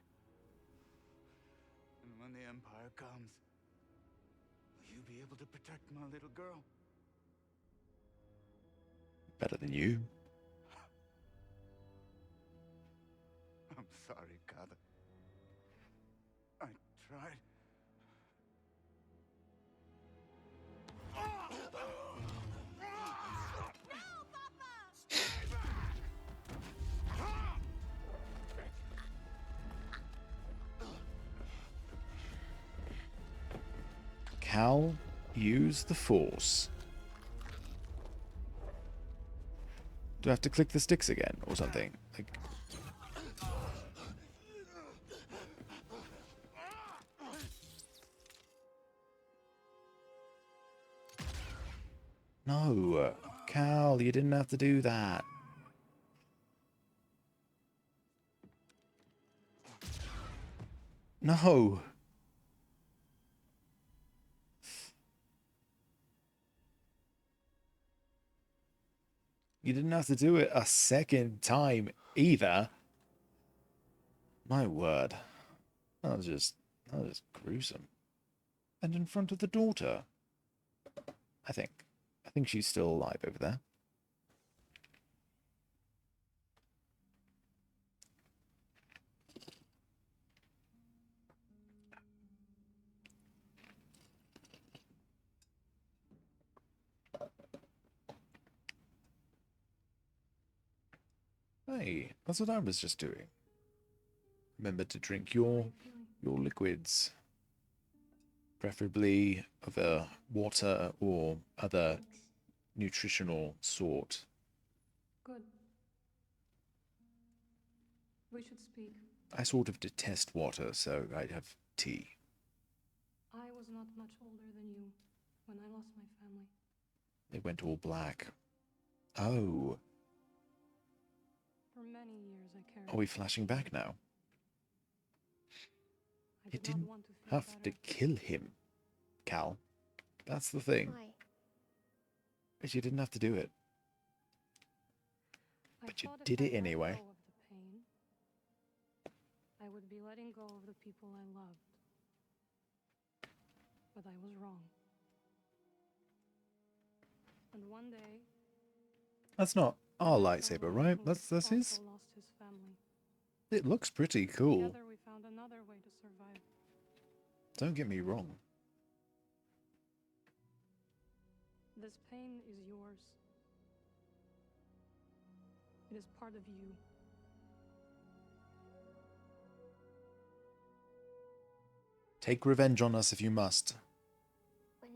And when the Empire comes, will you be able to protect my little girl? Better than you. I'm sorry, Kata. I tried. No, Papa! Cal, use the Force. Do I have to click the sticks again or something? Like... No, Cal, you didn't have to do that. No. You didn't have to do it a second time either. My word. That was just gruesome. And in front of the daughter. I think she's still alive over there. Hey, that's what I was just doing. Remember to drink your liquids. Preferably of a water or other nutritional sort. Good. We should speak. I sort of detest water, so I'd have tea. I was not much older than you when I lost my family. It went all black. Oh. For many years I carried... Are we flashing back now? I You did not didn't want to feel have to better. kill him, Cal. That's the thing. Why? But you didn't have to do it. I But you thought if did I it let anyway. go of the pain, I would be letting go of the people I loved. But I was wrong. And one day, That's not our my lightsaber, son right? who That's his. also lost his family. It looks pretty cool. Together we found another way to survive. Don't get me wrong. This pain is yours. It is part of you. Take revenge on us if you must. When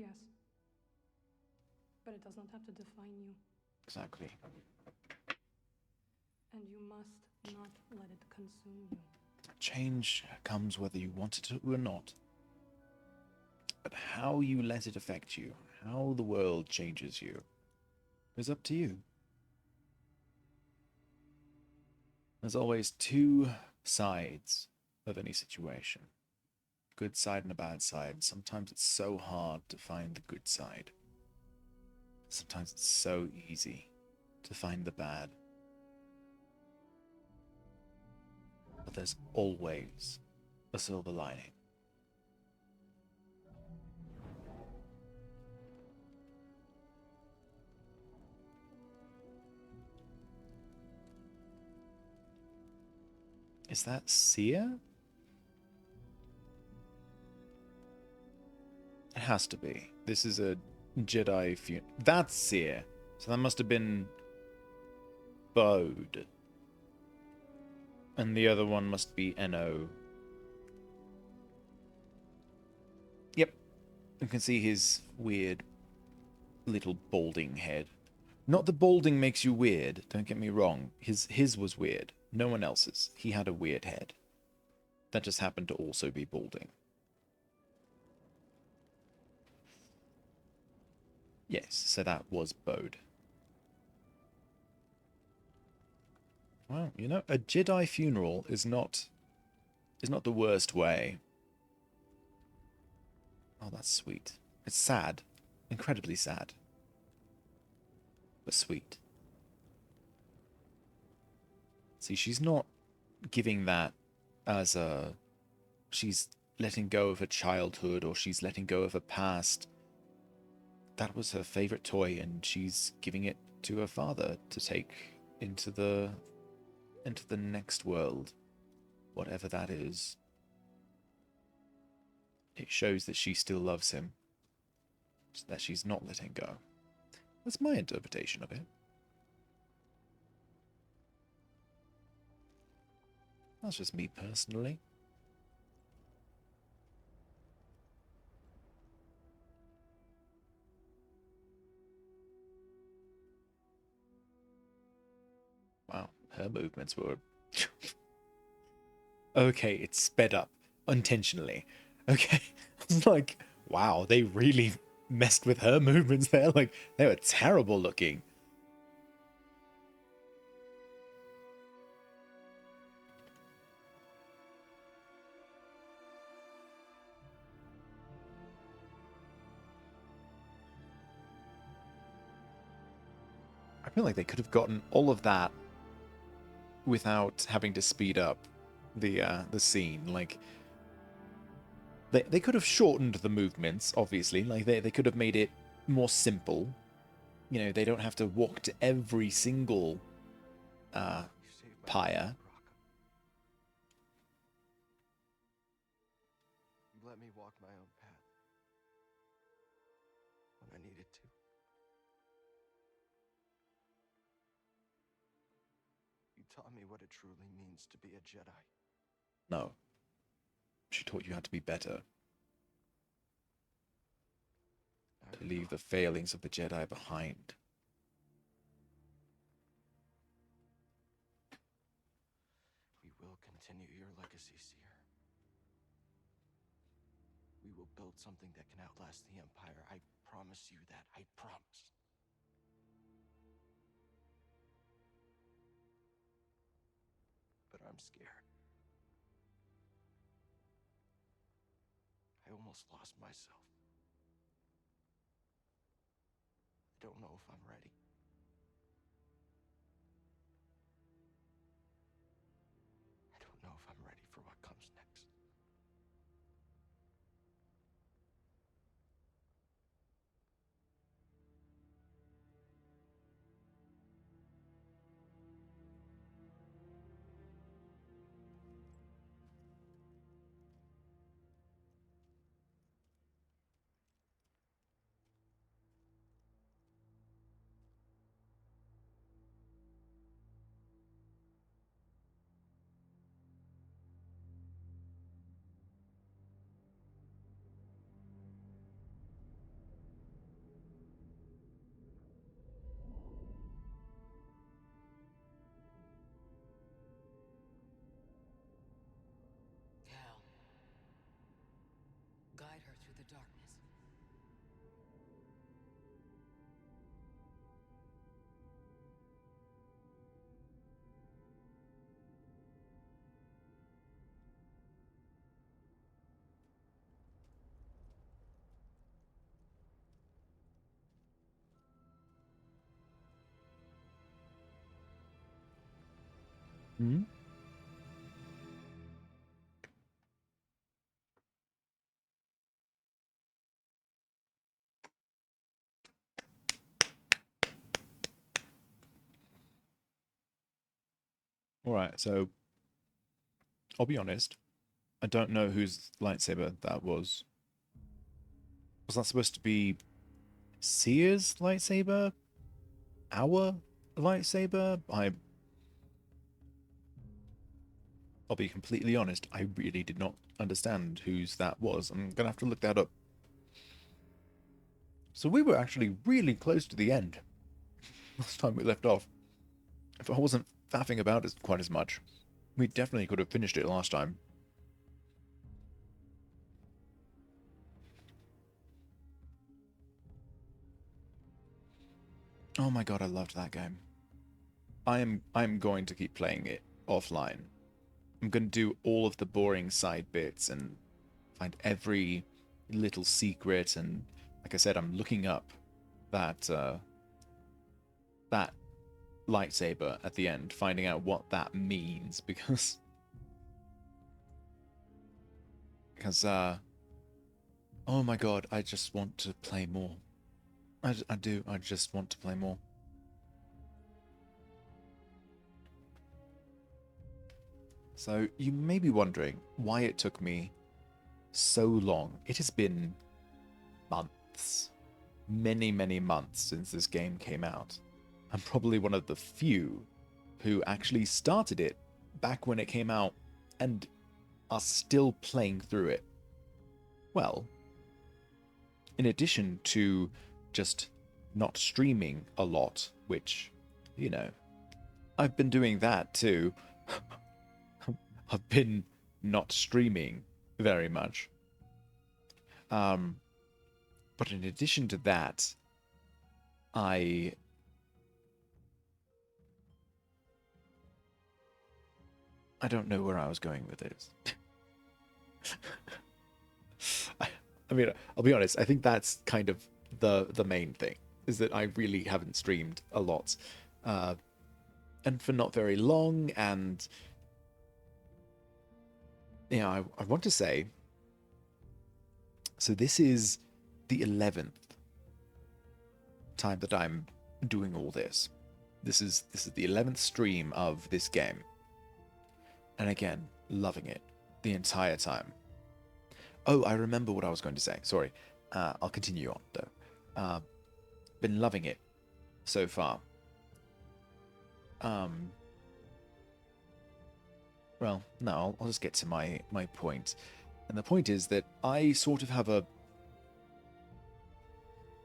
Yes. But it does not have to define you. Exactly. And you must not let it consume you. Change comes whether you want it to or not. But how you let it affect you, how the world changes you, is up to you. There's always two sides of any situation. Good side and a bad side. Sometimes it's so hard to find the good side. Sometimes it's so easy to find the bad. But there's always a silver lining. Is that Seer? It has to be. This is a Jedi funeral. That's Seer. So that must have been Bode. And the other one must be No. Yep. You can see his weird little balding head. Not that balding makes you weird, don't get me wrong. His was weird. No one else's. He had a weird head. That just happened to also be balding. Yes, so that was Bode. Well, you know, a Jedi funeral is not the worst way. Oh, that's sweet. It's sad. Incredibly sad. But sweet. See, she's not giving that as a... She's letting go of her childhood or she's letting go of her past. That was her favorite toy and she's giving it to her father to take into the next world. Whatever that is. It shows that she still loves him. That she's not letting go. That's my interpretation of it. That's just me personally. Wow, her movements were... Okay, it's sped up. Unintentionally. Okay. It's like, wow, they really messed with her movements there. Like, they were terrible looking. I feel like they could have gotten all of that without having to speed up the scene. Like, they could have shortened the movements, obviously. Like, they could have made it more simple. You know, they don't have to walk to every single pyre. You let me walk my own path when I needed to. You taught me what it truly means to be a Jedi. No. She taught you how to be better. To leave the failings of the Jedi behind. We will continue your legacy, Seer. We will build something that can outlast the Empire. I promise you that. I promise. But I'm scared. I almost lost myself. I don't know if I'm ready. I don't know if I'm ready for what comes next. the darkness. Hmm? All right, so I'll be honest. I don't know whose lightsaber that was. Was that supposed to be Seer's lightsaber? Our lightsaber? I'll be completely honest. I really did not understand whose that was. I'm gonna have to look that up. So we were actually really close to the end last time we left off. If I wasn't faffing about it quite as much, we definitely could have finished it last time. Oh my god, I loved that game. I'm going to keep playing it offline. I'm going to do all of the boring side bits and find every little secret, and like I said, I'm looking up that that lightsaber at the end, finding out what that means, because oh my god, I just want to play more. I do. I just want to play more. So you may be wondering why it took me so long. It has been months, many, many months since this game came out. I'm probably one of the few who actually started it back when it came out and are still playing through it. Well, in addition to just not streaming a lot, which, you know, I've been doing that too. I've been not streaming very much. But in addition to that, I don't know where I was going with this. I mean, I'll be honest, I think that's kind of the main thing, is that I really haven't streamed a lot. And for not very long, and yeah, I want to say, so this is the 11th time that I'm doing all this. This is the 11th stream of this game. And again, loving it the entire time. Oh, I remember what I was going to say. Sorry. I'll continue on, though. Been loving it so far. Well, no, I'll just get to my point. And the point is that I sort of have a...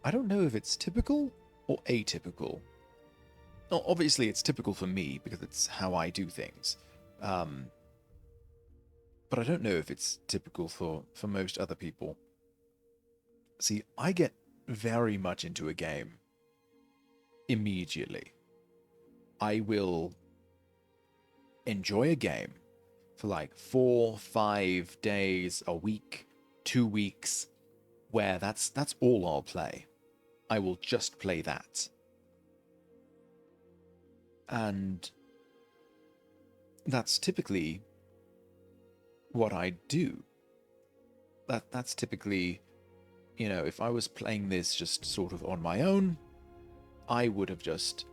I don't know if it's typical or atypical. Well, obviously, it's typical for me because it's how I do things. But I don't know if it's typical for most other people. See, I get very much into a game immediately. I will enjoy a game for like 4, 5 days, a week, 2 weeks, where that's all I'll play. I will just play that. And that's typically what I do. That's typically, you know, if I was playing this just sort of on my own, I would have just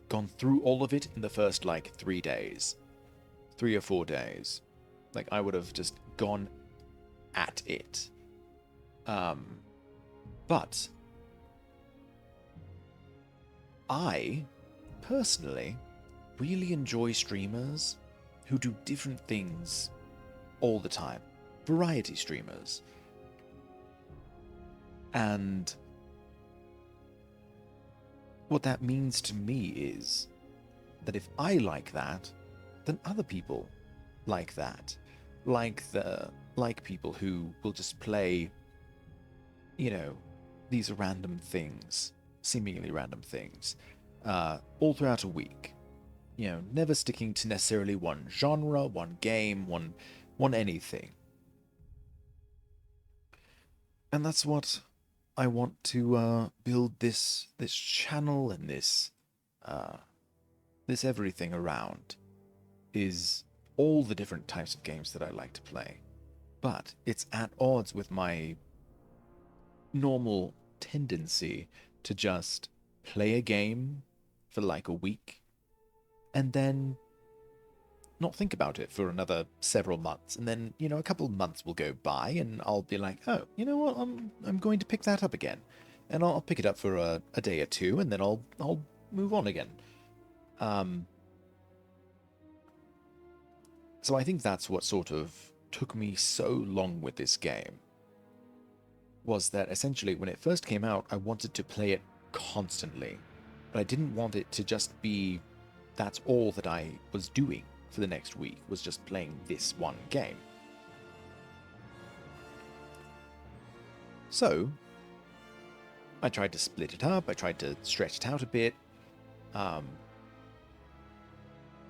gone through all of it in the first like 3 days. 3 or 4 days. Like, I would have just gone at it. But I personally really enjoy streamers who do different things all the time. Variety streamers. And what that means to me is that if I like that, then other people like that. Like people who will just play you know, these random things, seemingly random things, all throughout a week. You know, never sticking to necessarily one genre, one game, one anything. And that's what I want to build this channel and this everything around, is all the different types of games that I like to play. But it's at odds with my normal tendency to just play a game for like a week and then not think about it for another several months, and then, you know, a couple of months will go by and I'll be like, oh, you know what, I'm going to pick that up again, and I'll pick it up for a day or two, and then I'll move on again. So I think that's what sort of took me so long with this game, was that essentially when it first came out, I wanted to play it constantly, but I didn't want it to just be that's all that I was doing for the next week, was just playing this one game. So I tried to split it up, I tried to stretch it out a bit,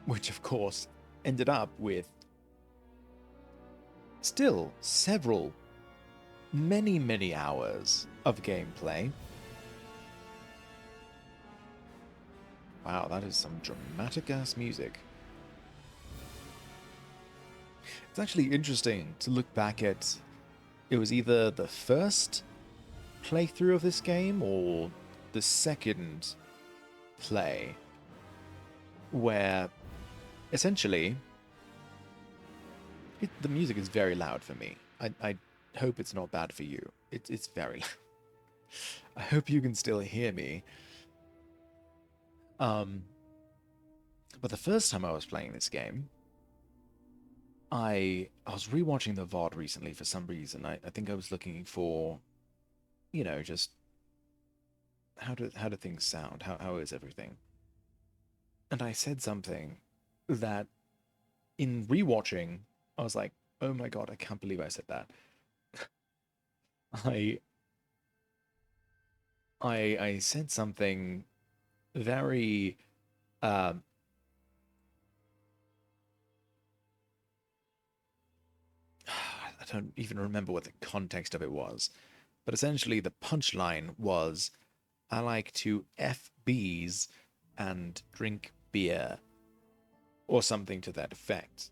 which of course ended up with still many hours of gameplay. Wow, that is some dramatic ass music. It's actually interesting to look back at, it was either the first playthrough of this game or the second play, where essentially the music is very loud for me. I hope it's not bad for you. It's very loud. I hope you can still hear me. But the first time I was playing this game, I was rewatching the VOD recently for some reason. I think I was looking for, you know, just how do things sound? How is everything? And I said something that in rewatching, I was like, oh my god, I can't believe I said that. I said something very I don't even remember what the context of it was, but essentially the punchline was, I like to F bees and drink beer, or something to that effect.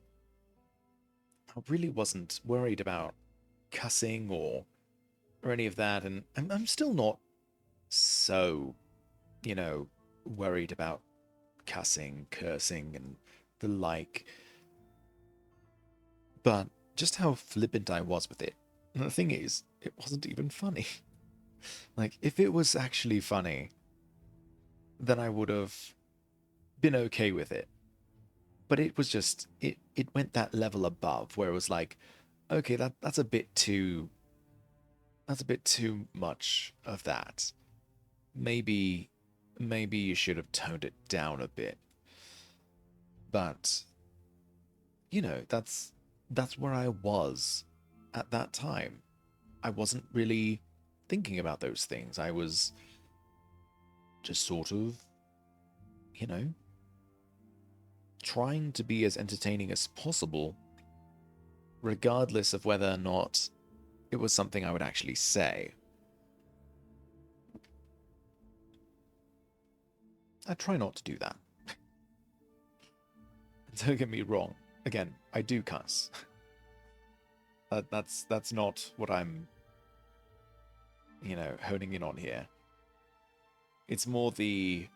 I really wasn't worried about cussing or any of that, and I'm still not so, you know, worried about cussing, cursing, and the like. But just how flippant I was with it. And the thing is, it wasn't even funny. Like, if it was actually funny, then I would have been okay with it. But it was just, it went that level above where it was like, okay, that's a bit too much of that. Maybe you should have toned it down a bit. But you know, that's where I was at that time. I wasn't really thinking about those things. I was just sort of, you know, trying to be as entertaining as possible, regardless of whether or not it was something I would actually say. I try not to do that. Don't get me wrong. Again, I do cuss. That's not what I'm, you know, honing in on here. It's more the,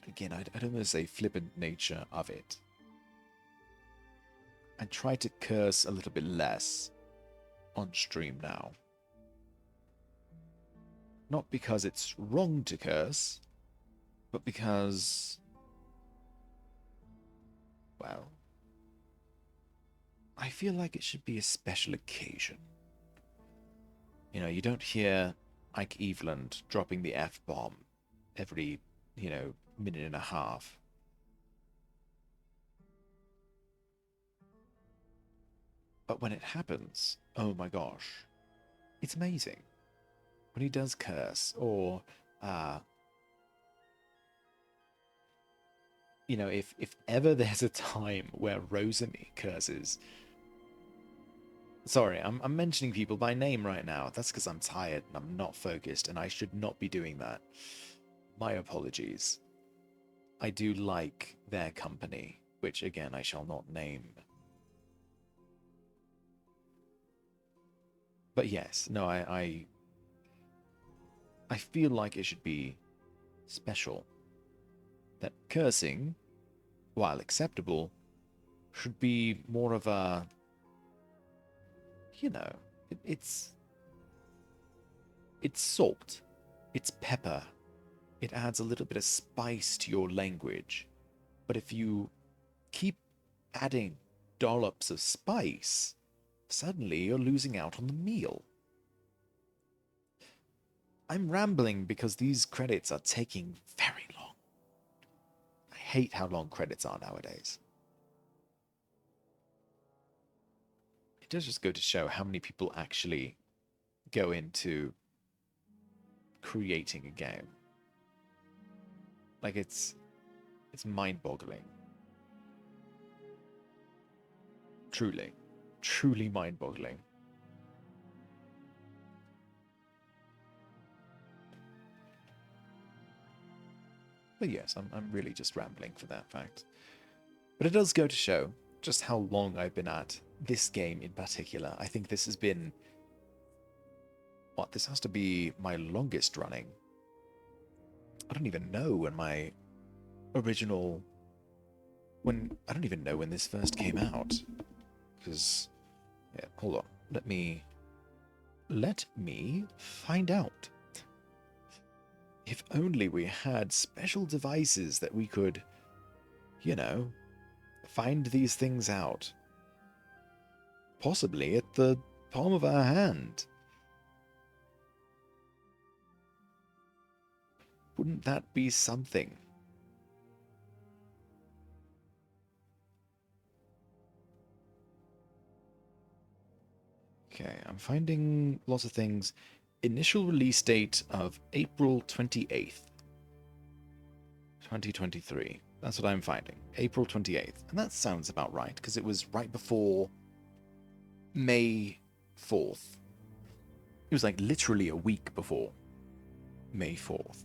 again, I don't want to say flippant nature of it. I try to curse a little bit less on stream now. Not because it's wrong to curse, but because, well, I feel like it should be a special occasion. You know, you don't hear Ike Eveland dropping the F-bomb every, you know, minute and a half. But when it happens, oh my gosh, It's amazing. When he does curse, or, you know, if ever there's a time where Rosemi curses... Sorry, I'm mentioning people by name right now. That's because I'm tired and I'm not focused, and I should not be doing that. My apologies. I do like their company, which again I shall not name. But yes, no, I feel like it should be special. That cursing, while acceptable, should be more of a, you know, it's salt, it's pepper. It adds a little bit of spice to your language. But if you keep adding dollops of spice, suddenly you're losing out on the meal. I'm rambling because these credits are taking very long. I hate how long credits are nowadays. It does just go to show how many people actually go into creating a game. Like, it's mind-boggling. Truly mind-boggling. But yes, I'm really just rambling for that fact. But it does go to show just how long I've been at this game in particular. I think this has been... What, this has to be my longest running. I don't even know when my original... I don't even know when this first came out. Because... Yeah, hold on. Let me find out. If only we had special devices that we could, you know, find these things out. Possibly at the palm of our hand. Wouldn't that be something? Okay, I'm finding lots of things. Initial release date of April 28th, 2023. That's what I'm finding. April 28th. And that sounds about right, because it was right before May 4th. It was like literally a week before May 4th.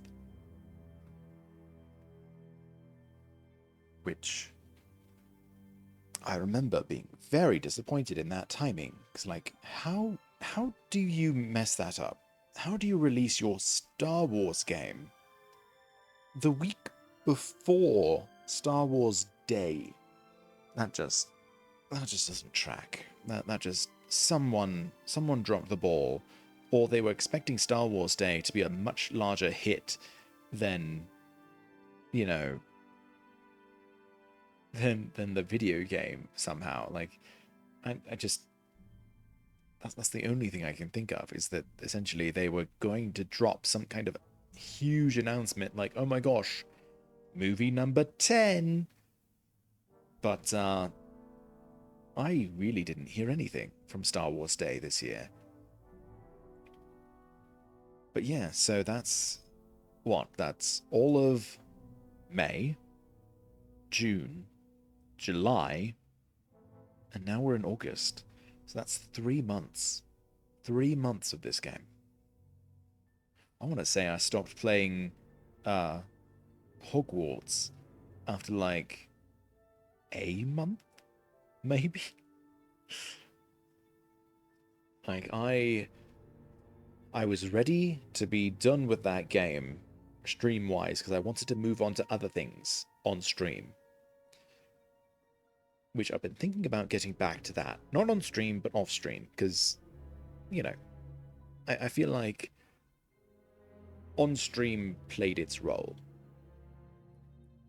Which I remember being very disappointed in that timing. Because, like, how do you mess that up? How do you release your Star Wars game the week before Star Wars Day? That just doesn't track. That just someone dropped the ball, or they were expecting Star Wars Day to be a much larger hit than, you know, than the video game somehow. Like, I just... That's the only thing I can think of, is that essentially they were going to drop some kind of huge announcement like, oh my gosh, movie number 10. But I really didn't hear anything from Star Wars Day this year. But yeah, so that's what? That's all of May, June, July, and now we're in August. So that's 3 months. 3 months of this game. I want to say I stopped playing Hogwarts after like a month, maybe? Like, I was ready to be done with that game, stream-wise, because I wanted to move on to other things on stream. Which I've been thinking about getting back to that. Not on stream, but off stream, because, you know, I feel like on stream played its role.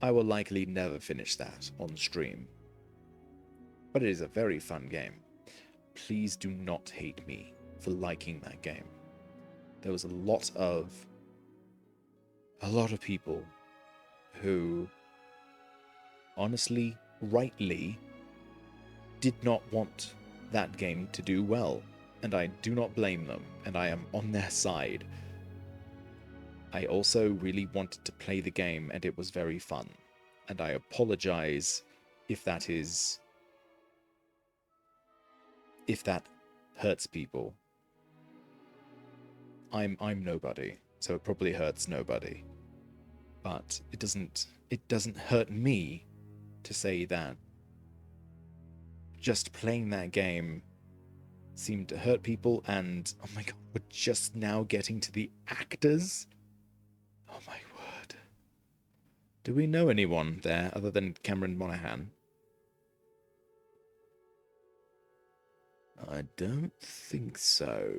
I will likely never finish that on stream. But it is a very fun game. Please do not hate me for liking that game. There was a lot of people who honestly, rightly, did not want that game to do well. and I do not blame them, and I am on their side. I also really wanted to play the game, and it was very fun. And I apologize if that hurts people. I'm nobody, so it probably hurts nobody. But it doesn't hurt me to say that just playing that game seemed to hurt people, and oh my god, we're just now getting to the actors. Oh my word. Do we know anyone there other than Cameron Monaghan? I don't think so.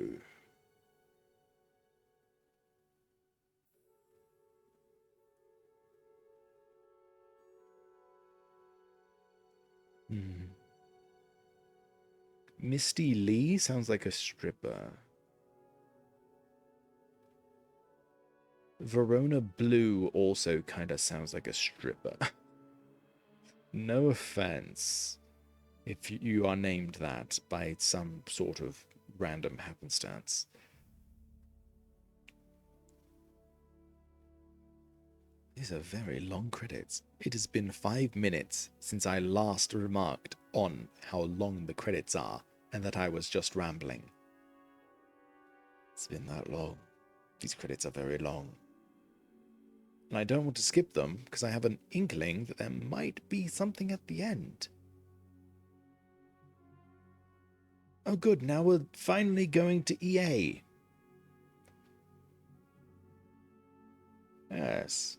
Misty Lee sounds like a stripper. Verona Blue also kind of sounds like a stripper. No offense if you are named that by some sort of random happenstance. These are very long credits. It has been 5 minutes since I last remarked on how long the credits are and that I was just rambling. It's been that long. These credits are very long. And I don't want to skip them because I have an inkling that there might be something at the end. Oh good, now we're finally going to EA. Yes.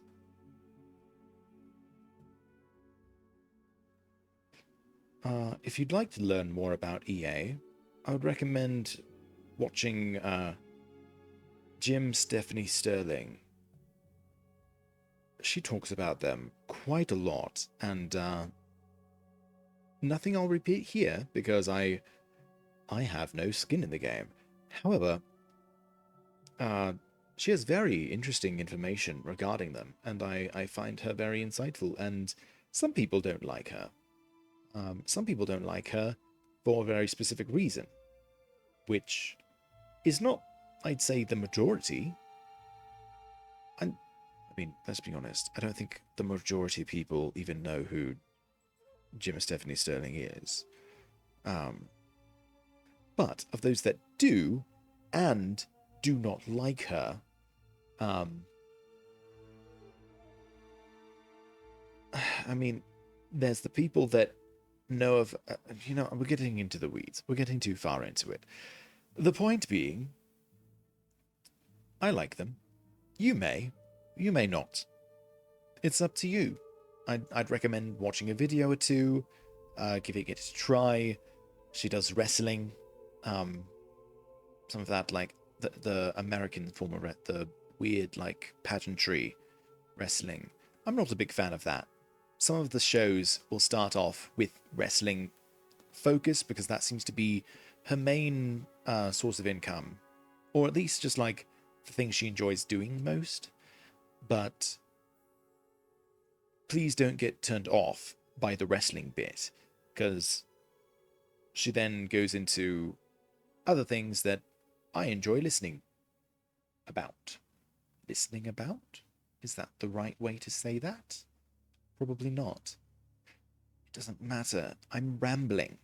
If you'd like to learn more about EA, I would recommend watching Stephanie Sterling. She talks about them quite a lot, and nothing I'll repeat here because I have no skin in the game. However, she has very interesting information regarding them, and I find her very insightful, and some people don't like her. Some people don't like her for a very specific reason, which is not, I'd say, the majority. I mean, let's be honest, I don't think the majority of people even know who Jim and Stephanie Sterling is. But of those that do, and do not like her, I mean, there's the people that know of, we're getting into the weeds. We're getting too far into it. The point being, I like them. You may not. It's up to you. I'd recommend watching a video or two, giving it a try. She does wrestling, some of that, like the American form of the weird, like, pageantry wrestling. I'm not a big fan of that. Some of the shows will start off with wrestling focus because that seems to be her main source of income, or at least just like the thing she enjoys doing most. But please don't get turned off by the wrestling bit, because she then goes into other things that I enjoy listening about. Listening about? Is that the right way to say that? Probably not. It doesn't matter. I'm rambling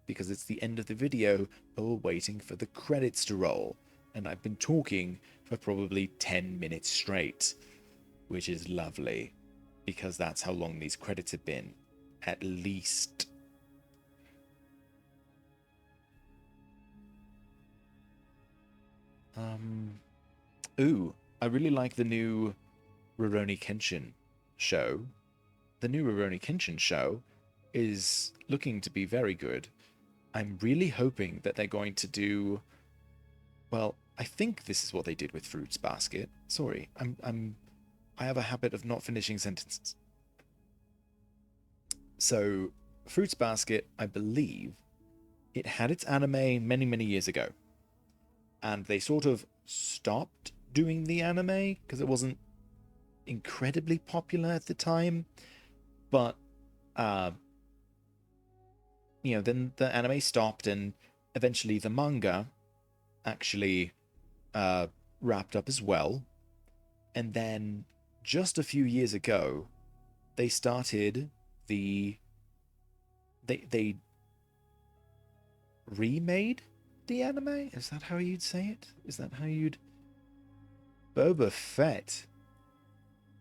because it's the end of the video, but we're waiting for the credits to roll, and I've been talking for probably 10 minutes straight, which is lovely because that's how long these credits have been, at least. Ooh, I really like the new Rurouni Kenshin show. The new Rurouni Kenshin show is looking to be very good. I'm really hoping that they're going to do... Well, I think this is what they did with Fruits Basket. Sorry, I have a habit of not finishing sentences. So, Fruits Basket, I believe, it had its anime many, many years ago. And they sort of stopped doing the anime because it wasn't incredibly popular at the time. But, then the anime stopped, and eventually the manga actually wrapped up as well. And then just a few years ago, they started they remade the anime? Is that how you'd say it? Is that how you'd... Boba Fett.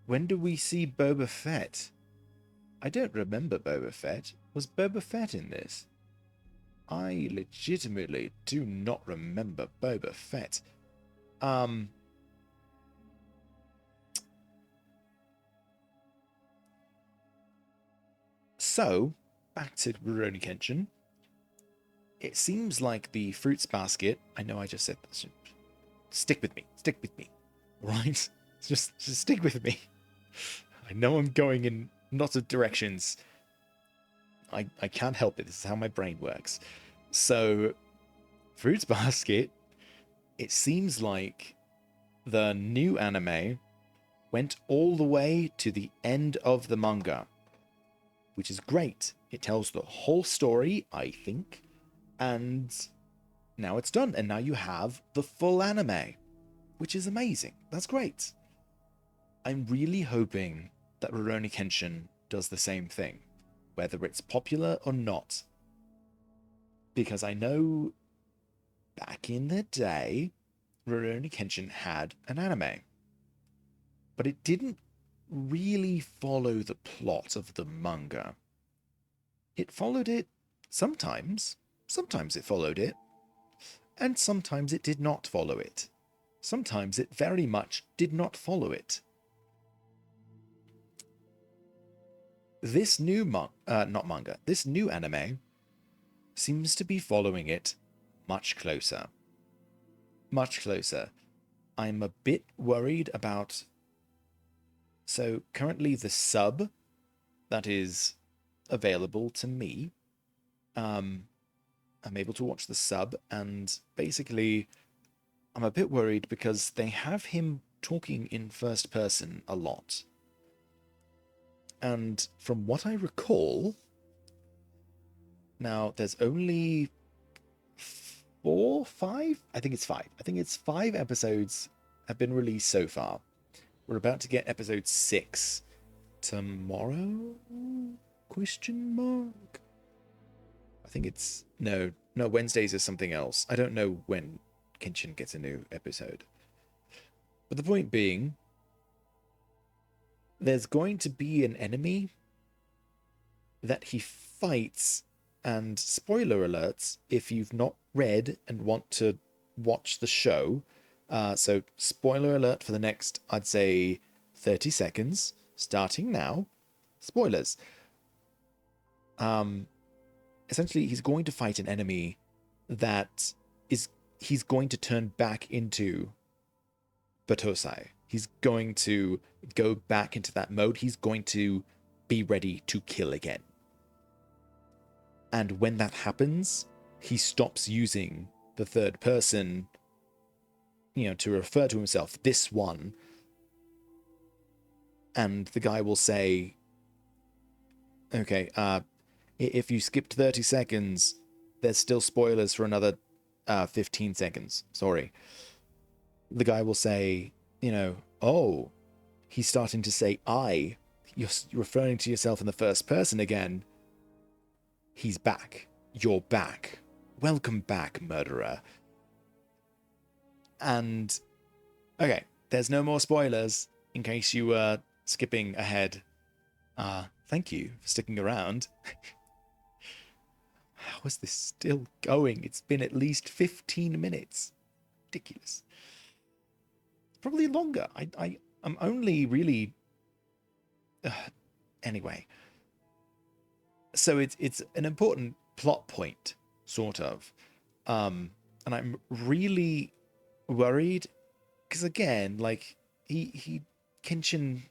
When do we see Boba Fett? I don't remember Boba Fett. Was Boba Fett in this? I legitimately do not remember Boba Fett. So, back to Rurouni Kenshin. It seems like the fruits basket... I know I just said this. Stick with me. Stick with me. Right? Just stick with me. I know I'm going in lots of directions. I can't help it. This is how my brain works. So, Fruits Basket, it seems like the new anime went all the way to the end of the manga, which is great. It tells the whole story, I think, and now it's done. And now you have the full anime, which is amazing. That's great. I'm really hoping that Rurouni Kenshin does the same thing, whether it's popular or not. Because I know back in the day, Rurouni Kenshin had an anime, but it didn't really follow the plot of the manga. It followed it sometimes. Sometimes it followed it, and sometimes it did not follow it. Sometimes it very much did not follow it. This new this new anime seems to be following it much closer. Much closer. I'm a bit worried about... So currently the sub that is available to me, I'm able to watch the sub, and basically I'm a bit worried because they have him talking in first person a lot. And from what I recall, now there's only 5? I think it's 5. I think it's 5 episodes have been released so far. We're about to get episode 6 tomorrow? Question mark? I think it's... No, Wednesdays is something else. I don't know when Kenshin gets a new episode. But the point being, there's going to be an enemy that he fights, and spoiler alerts if you've not read and want to watch the show. So spoiler alert for the next, I'd say, 30 seconds, starting now. Spoilers. Essentially, he's going to fight an enemy that he's going to turn back into Batosai. He's going to go back into that mode. He's going to be ready to kill again. And when that happens, he stops using the third person, to refer to himself, this one. And the guy will say, okay, if you skipped 30 seconds, there's still spoilers for another 15 seconds. Sorry. The guy will say, oh, he's starting to say I. You're referring to yourself in the first person again. He's back. You're back. Welcome back, murderer. And, okay, there's no more spoilers in case you were skipping ahead. Thank you for sticking around. How is this still going? It's been at least 15 minutes. Ridiculous. Probably longer. I'm only really... Anyway. So it's an important plot point, sort of. And I'm really worried, because again, Kenshin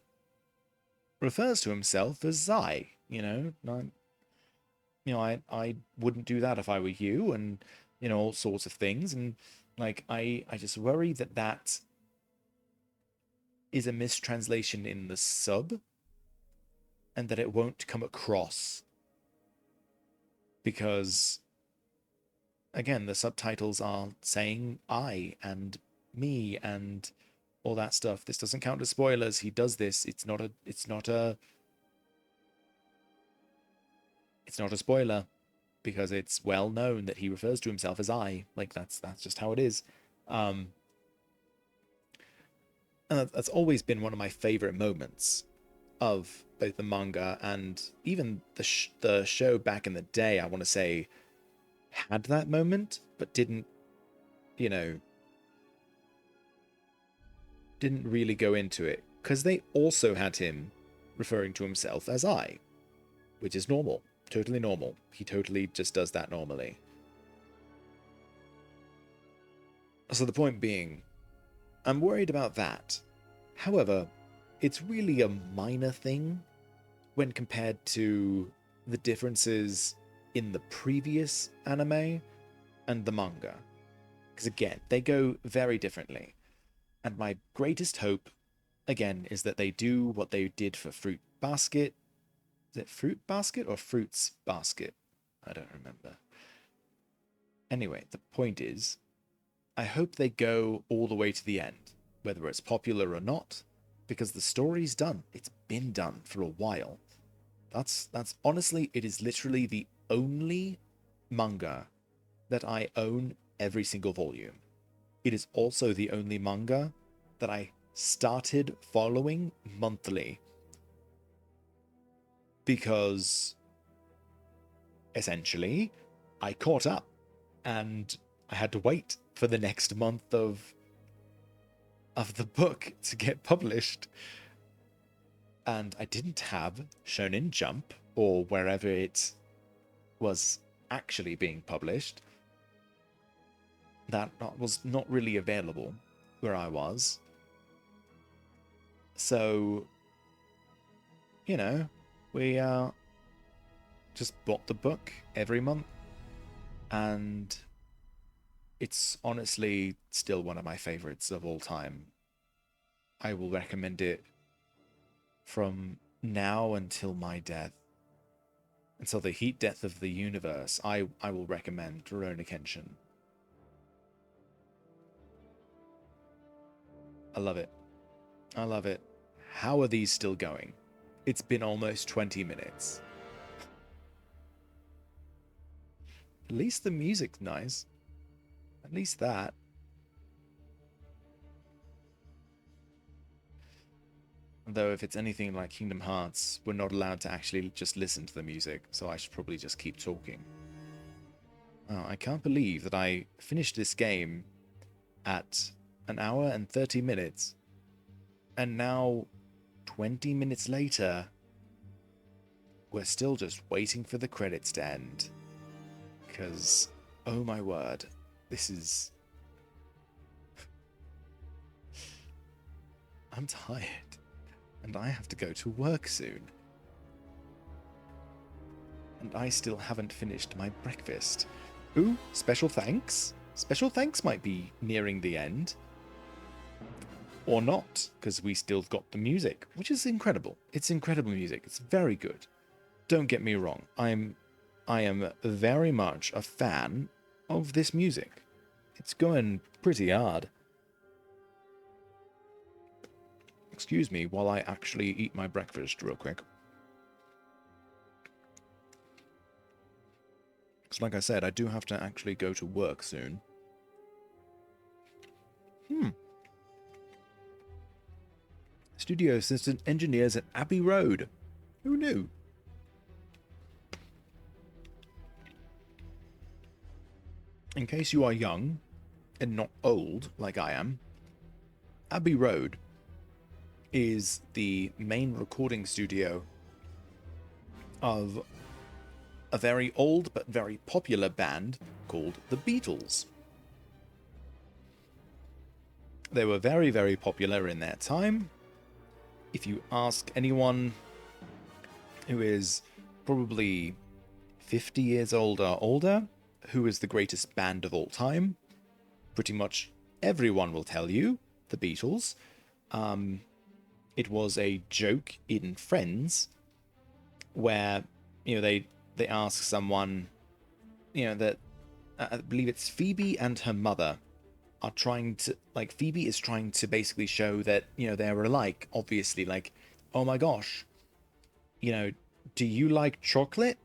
refers to himself as Zai, I wouldn't do that if I were you, and, all sorts of things. And, I just worry that is a mistranslation in the sub, and that it won't come across. Because, again, the subtitles are saying I and me and all that stuff. This doesn't count as spoilers. He does this. It's not a spoiler because it's well known that he refers to himself as I. Like that's just how it is. And that's always been one of my favorite moments of both the manga and even the show back in the day. I want to say had that moment, but didn't really go into it because they also had him referring to himself as I, which is normal, totally normal. He totally just does that normally. So the point being, I'm worried about that. However, it's really a minor thing when compared to the differences in the previous anime and the manga. Because again, they go very differently. And my greatest hope, again, is that they do what they did for Fruit Basket. Is it Fruit Basket or Fruits Basket? I don't remember. Anyway, the point is, I hope they go all the way to the end, whether it's popular or not, because the story's done. It's been done for a while. That's honestly, it is literally the only manga that I own every single volume. It is also the only manga that I started following monthly because essentially I caught up and I had to wait for the next month of the book to get published. And I didn't have Shonen Jump or wherever it was actually being published. That was not really available where I was. So, we just bought the book every month. And it's honestly still one of my favorites of all time. I will recommend it from now until my death. Until the heat death of the universe, I will recommend Rurouni Kenshin. I love it. I love it. How are these still going? It's been almost 20 minutes. At least the music's nice. At least that. Though if it's anything like Kingdom Hearts, we're not allowed to actually just listen to the music, so I should probably just keep talking. Oh, I can't believe that I finished this game at 1 hour and 30 minutes, and now 20 minutes later, we're still just waiting for the credits to end. Because, oh my word, this is... I'm tired. And I have to go to work soon. And I still haven't finished my breakfast. Ooh, special thanks. Special thanks might be nearing the end. Or not, because we still got the music, which is incredible. It's incredible music. It's very good. Don't get me wrong. I am very much a fan of this music. It's going pretty hard. Excuse me while I actually eat my breakfast real quick. Because like I said, I do have to actually go to work soon. Studio assistant engineers at Abbey Road. Who knew? In case you are young and not old like I am, Abbey Road is the main recording studio of a very old but very popular band called the Beatles. They were very, very popular in their time. If you ask anyone who is probably 50 years old or older, who is the greatest band of all time, pretty much everyone will tell you the Beatles. It was a joke in Friends where, they ask someone, that I believe it's Phoebe and her mother are trying to, like, Phoebe is trying to basically show that, you know, they're alike, obviously, like, oh my gosh, you know, do you like chocolate?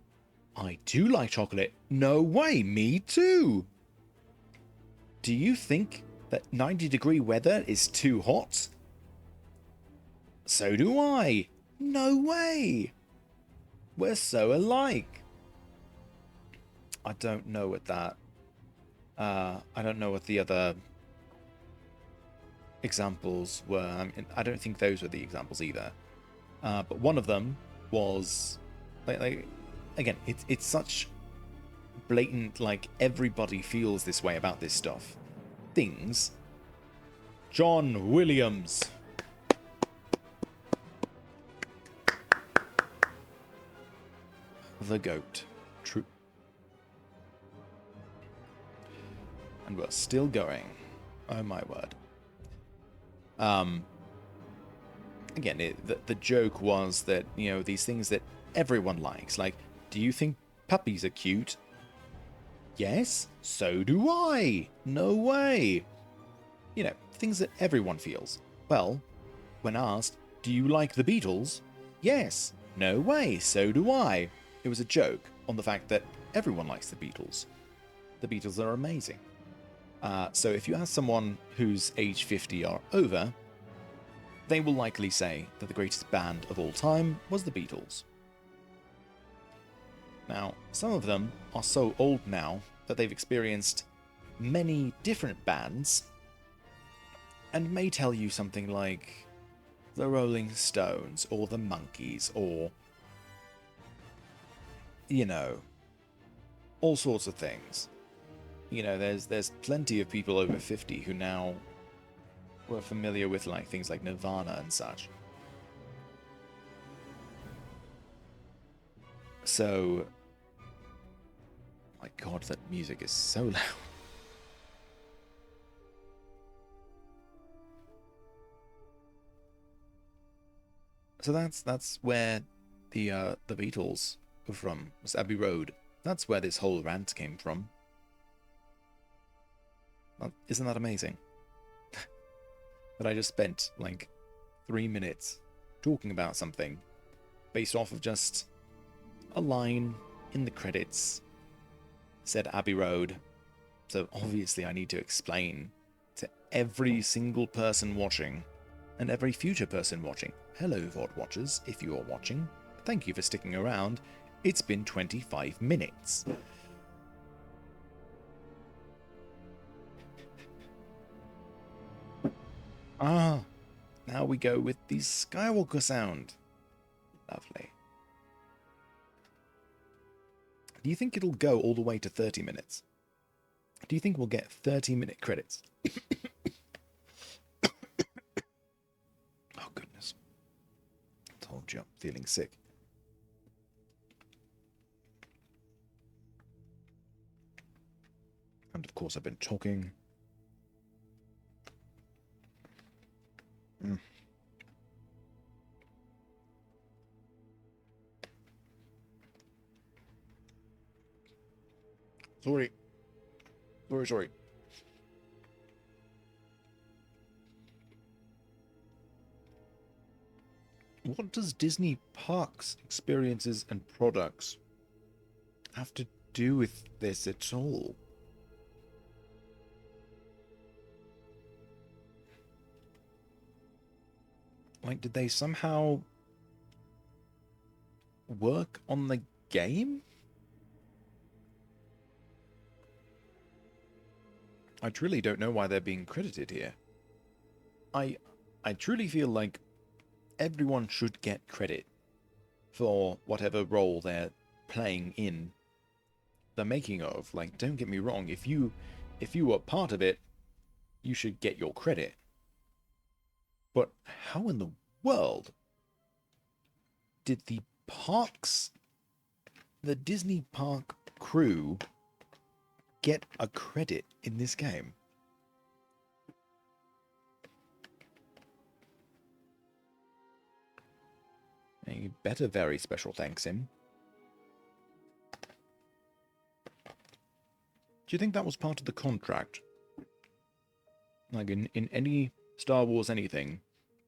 I do like chocolate. No way, me too. Do you think that 90-degree weather is too hot? So do I. No way. We're so alike. I don't know what that... I don't know what the other examples were. I mean, I don't think those were the examples either. But one of them was... Like again, it's such blatant, like, everybody feels this way about this stuff. Things. John Williams. The GOAT. True. And we're still going. Oh my word. Again, the joke was that, you know, these things that everyone likes. Like, do you think puppies are cute? Yes, so do I. No way. You know, things that everyone feels. Well, when asked, do you like the Beatles? Yes. No way, so do I. It was a joke on the fact that everyone likes the Beatles. The Beatles are amazing. So if you ask someone who's age 50 or over, they will likely say that the greatest band of all time was the Beatles. Now, some of them are so old now that they've experienced many different bands and may tell you something like the Rolling Stones or the Monkees or, you know, all sorts of things. You know, there's plenty of people over 50 who now were familiar with, like, things like Nirvana and such. So, my god, that music is so loud. So that's where the Beatles were from. Was Abbey Road. That's where this whole rant came from. Well, isn't that amazing? That I just spent like 3 minutes talking about something based off of just a line in the credits said Abbey Road. So obviously I need to explain to every single person watching and every future person watching. Hello, VOD watchers, if you are watching. Thank you for sticking around. It's been 25 minutes. Now we go with the Skywalker sound. Lovely. Do you think it'll go all the way to 30 minutes? Do you think we'll get 30-minute credits? Oh, goodness. Told you I'm feeling sick. And of course I've been talking. Sorry. What does Disney parks, experiences, and products have to do with this at all? Like, did they somehow work on the game? I truly don't know why they're being credited here. I truly feel like everyone should get credit for whatever role they're playing in the making of. Like, don't get me wrong, if you were part of it, you should get your credit. But how in the world did the Disney park crew get a credit in this game? A better very special thanks him. you think that was part of the contract? Like in any Star Wars anything,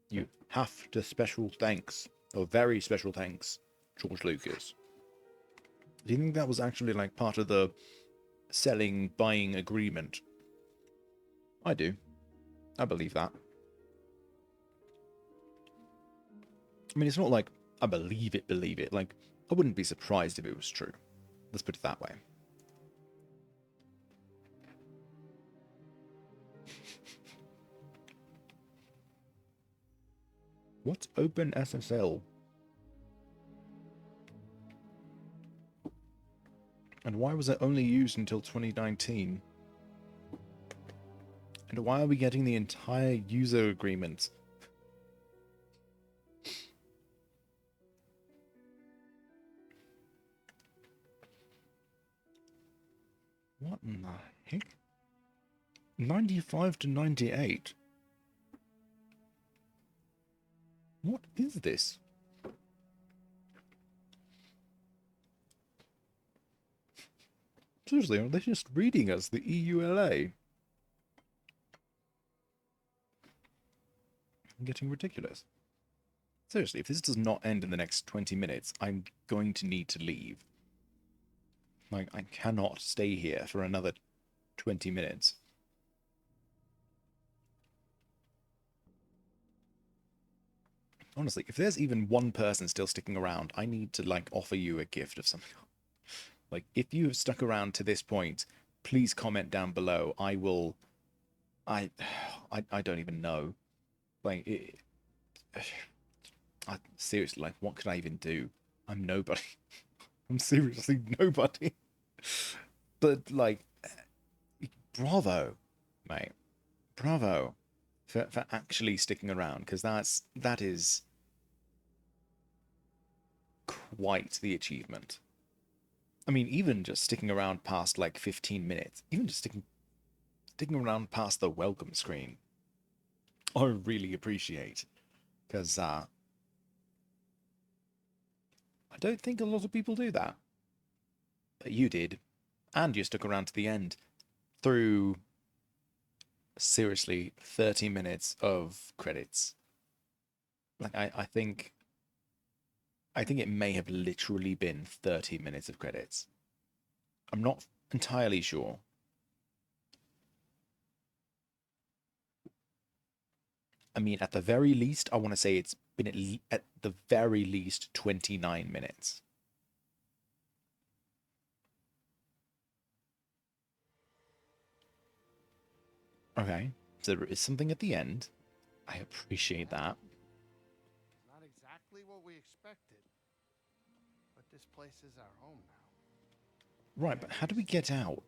you have to special thanks, or very special thanks, George Lucas. Do you think that was actually like part of the buying agreement? I do. I believe that. I mean, it's not like I believe it. Like, I wouldn't be surprised if it was true. Let's put it that way. What's OpenSSL? And why was it only used until 2019? And why are we getting the entire user agreement? What in the heck? 95 to 98? What is this? Seriously, are they just reading us the EULA? I'm getting ridiculous. Seriously, if this does not end in the next 20 minutes, I'm going to need to leave. Like, I cannot stay here for another 20 minutes. Honestly, if there's even one person still sticking around, I need to, like, offer you a gift of something. Like, if you have stuck around to this point, please comment down below. I will... I don't even know. Like, seriously, like, what could I even do? I'm nobody. I'm seriously nobody. But, like, bravo, mate. Bravo for actually sticking around, because that is quite the achievement. I mean, even just sticking around past, like, 15 minutes, even just sticking around past the welcome screen, I really appreciate, because I don't think a lot of people do that. But you did, and you stuck around to the end through, seriously, 30 minutes of credits. Like, I think it may have literally been 30 minutes of credits. I'm not entirely sure. I mean, at the very least, I want to say it's been at the very least 29 minutes. Okay, so there is something at the end. I appreciate that. Not exactly what we expected. But this place is our home now. Right, but how do we get out?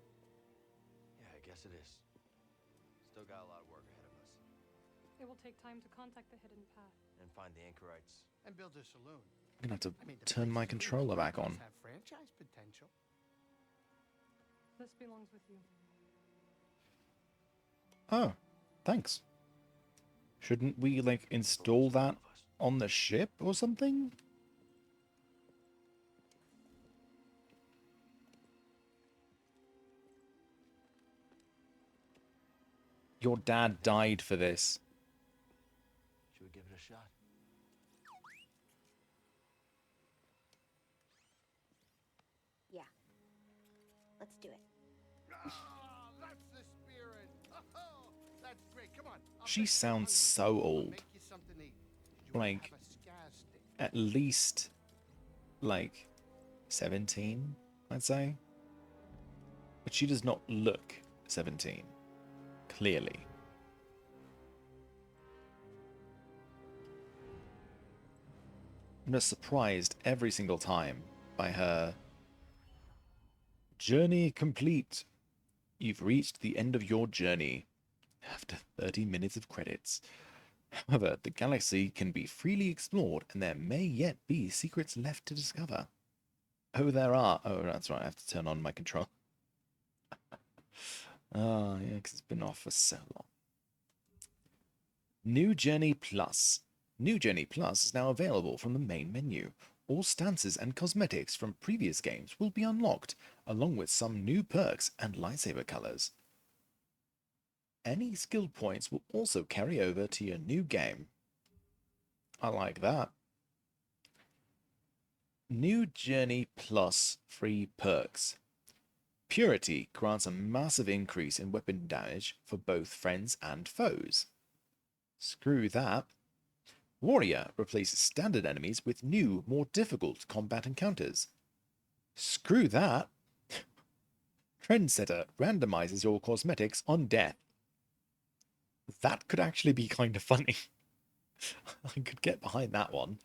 Yeah, I guess it is. Still got a lot of work ahead of us. It will take time to contact the hidden path. And find the anchorites. And build a saloon. I'm gonna have to I mean, the turn my places controller back on. have franchise potential. This belongs with you. Oh, thanks. Shouldn't we, like, install that on the ship or something? Your dad died for this. Should we give it a shot? Yeah. Let's do it. Ah, that's the spirit. Oh, that's great. Come on. She sounds so old. Like, at least, like, 17, I'd say. But she does not look 17. Clearly. I'm just surprised every single time by her journey complete. You've reached the end of your journey after 30 minutes of credits. However, the galaxy can be freely explored and there may yet be secrets left to discover. Oh, there are. Oh, that's right. I have to turn on my control. Oh, yeah, because it's been off for so long. New Journey Plus. New Journey Plus is now available from the main menu. all stances and cosmetics from previous games will be unlocked, along with some new perks and lightsaber colors. Any skill points will also carry over to your new game. I like that. New Journey Plus free perks. Purity grants a massive increase in weapon damage for both friends and foes. Screw that. Warrior replaces standard enemies with new, more difficult combat encounters. Screw that. Trendsetter randomizes your cosmetics on death. That could actually be kind of funny. I could get behind that one.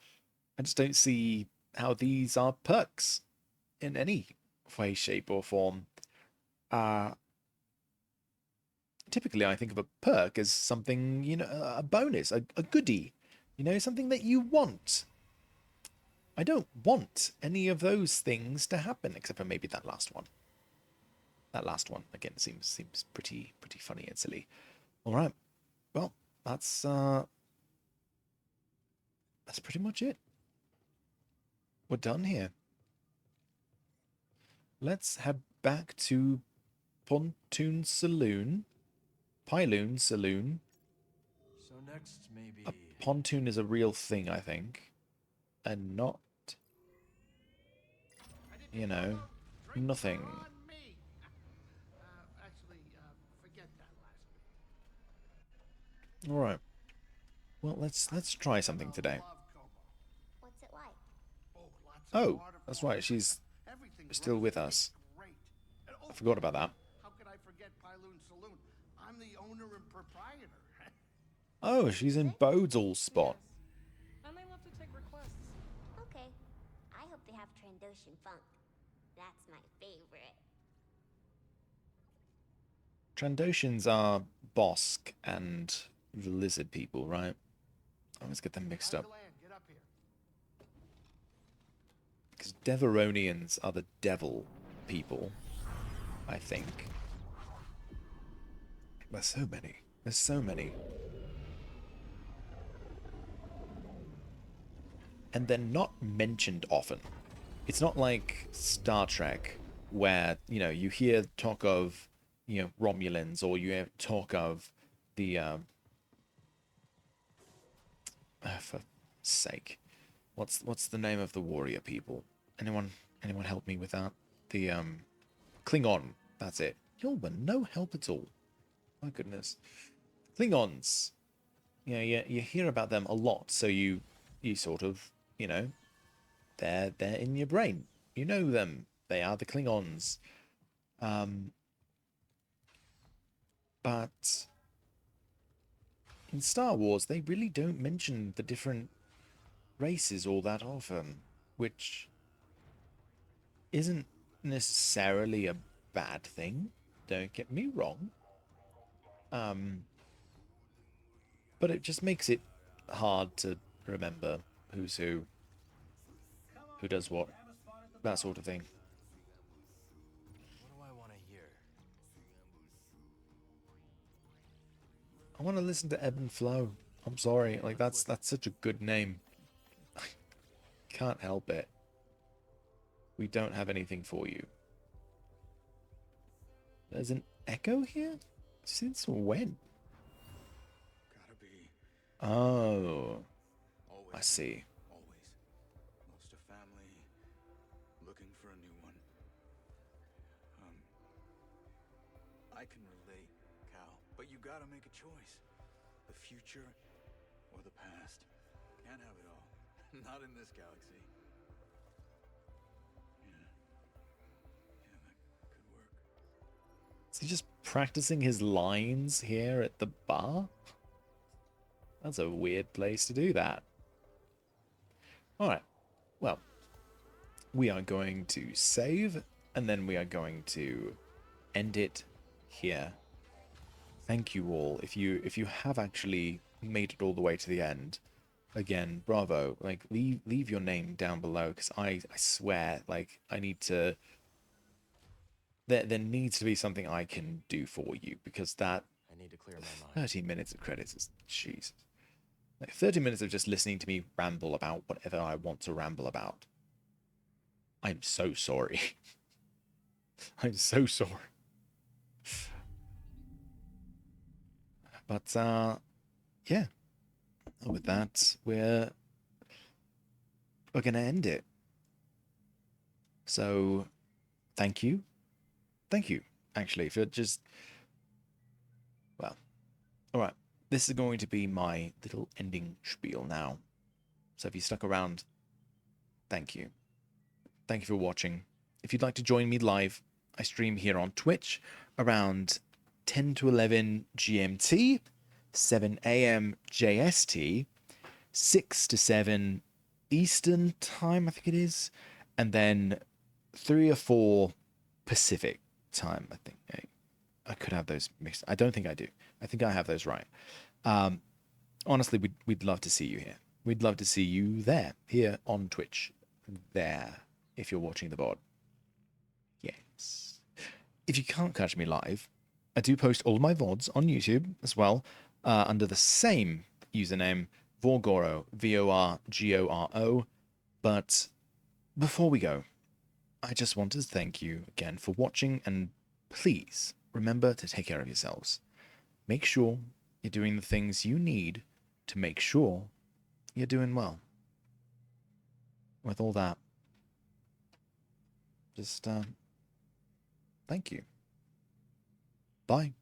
I just don't see how these are perks in any way, shape, or form. Typically, I think of a perk as something, you know, a bonus, a goodie, you know, something that you want. I don't want any of those things to happen, except for maybe that last one. That last one, again, seems pretty funny and silly. All right, well, that's pretty much it. We're done here. Let's head back to Pontoon Saloon. Pyloon Saloon. So next, maybe... A pontoon is a real thing, I think. And not, you know, nothing. Forget that last bit. Alright. Well, let's try something today. What's it like? Oh, that's right, she's still with us. I forgot about that. How could I forget Pyloon Saloon? I'm the owner and proprietor. Oh, she's in Bodal's spot. And they love to take requests. Okay. I hope they have Trandoshan funk. That's my favorite. Trandoshans are Bosk and the lizard people, right? I always get them mixed up. Get up here. Because Deveronians are the devil people, I think. There's so many. There's so many. And they're not mentioned often. It's not like Star Trek, where, you know, you hear talk of, you know, Romulans, or you hear talk of the, for sake, what's the name of the warrior people? Anyone help me with that? The, Klingon, that's it. Y'all were no help at all. My goodness. Klingons. You know, you hear about them a lot, so you sort of, you know, they're in your brain. You know them. They are the Klingons. But in Star Wars, they really don't mention the different races all that often, which isn't necessarily a bad thing. Don't get me wrong. But it just makes it hard to remember who's who does what, that sort of thing. What do I want to hear? I want to listen to Ebb and Flow. I'm sorry, like that's such a good name. Can't help it. We don't have anything for you. There's an echo here? Since when? Gotta be. Oh, Always. I see. Always. Lost a family. Looking for a new one. I can relate, Cal, but you gotta make a choice. The future or the past. Can't have it all. Not in this galaxy. Yeah, that could work. Is he just practicing his lines here at the bar? That's a weird place to do that. Alright, well, we are going to save, and then we are going to end it here. Thank you all. If you have actually made it all the way to the end, again, bravo. Like, leave your name down below, because I swear, like, I need to... There needs to be something I can do for you, because that I need to clear my mind. 30 minutes of credits is... Jesus. Like 30 minutes of just listening to me ramble about whatever I want to ramble about. I'm so sorry. I'm so sorry. But yeah. With that, we're gonna end it. So thank you. Thank you, actually, for just, well, alright. This is going to be my little ending spiel now. So if you stuck around, thank you. Thank you for watching. If you'd like to join me live, I stream here on Twitch around 10 to 11 GMT, 7 a.m. JST, 6 to 7 Eastern time, I think it is, and then 3 or 4 Pacific time, I think. I could have those mixed. I don't think I do. I think I have those right. Honestly, we'd love to see you here. We'd love to see you there, here on Twitch, there, if you're watching the VOD. Yes. If you can't catch me live, I do post all my VODs on YouTube as well, under the same username, Vorgoro, Vorgoro. But before we go, I just want to thank you again for watching, and please remember to take care of yourselves. Make sure you're doing the things you need to make sure you're doing well. With all that, just thank you. Bye.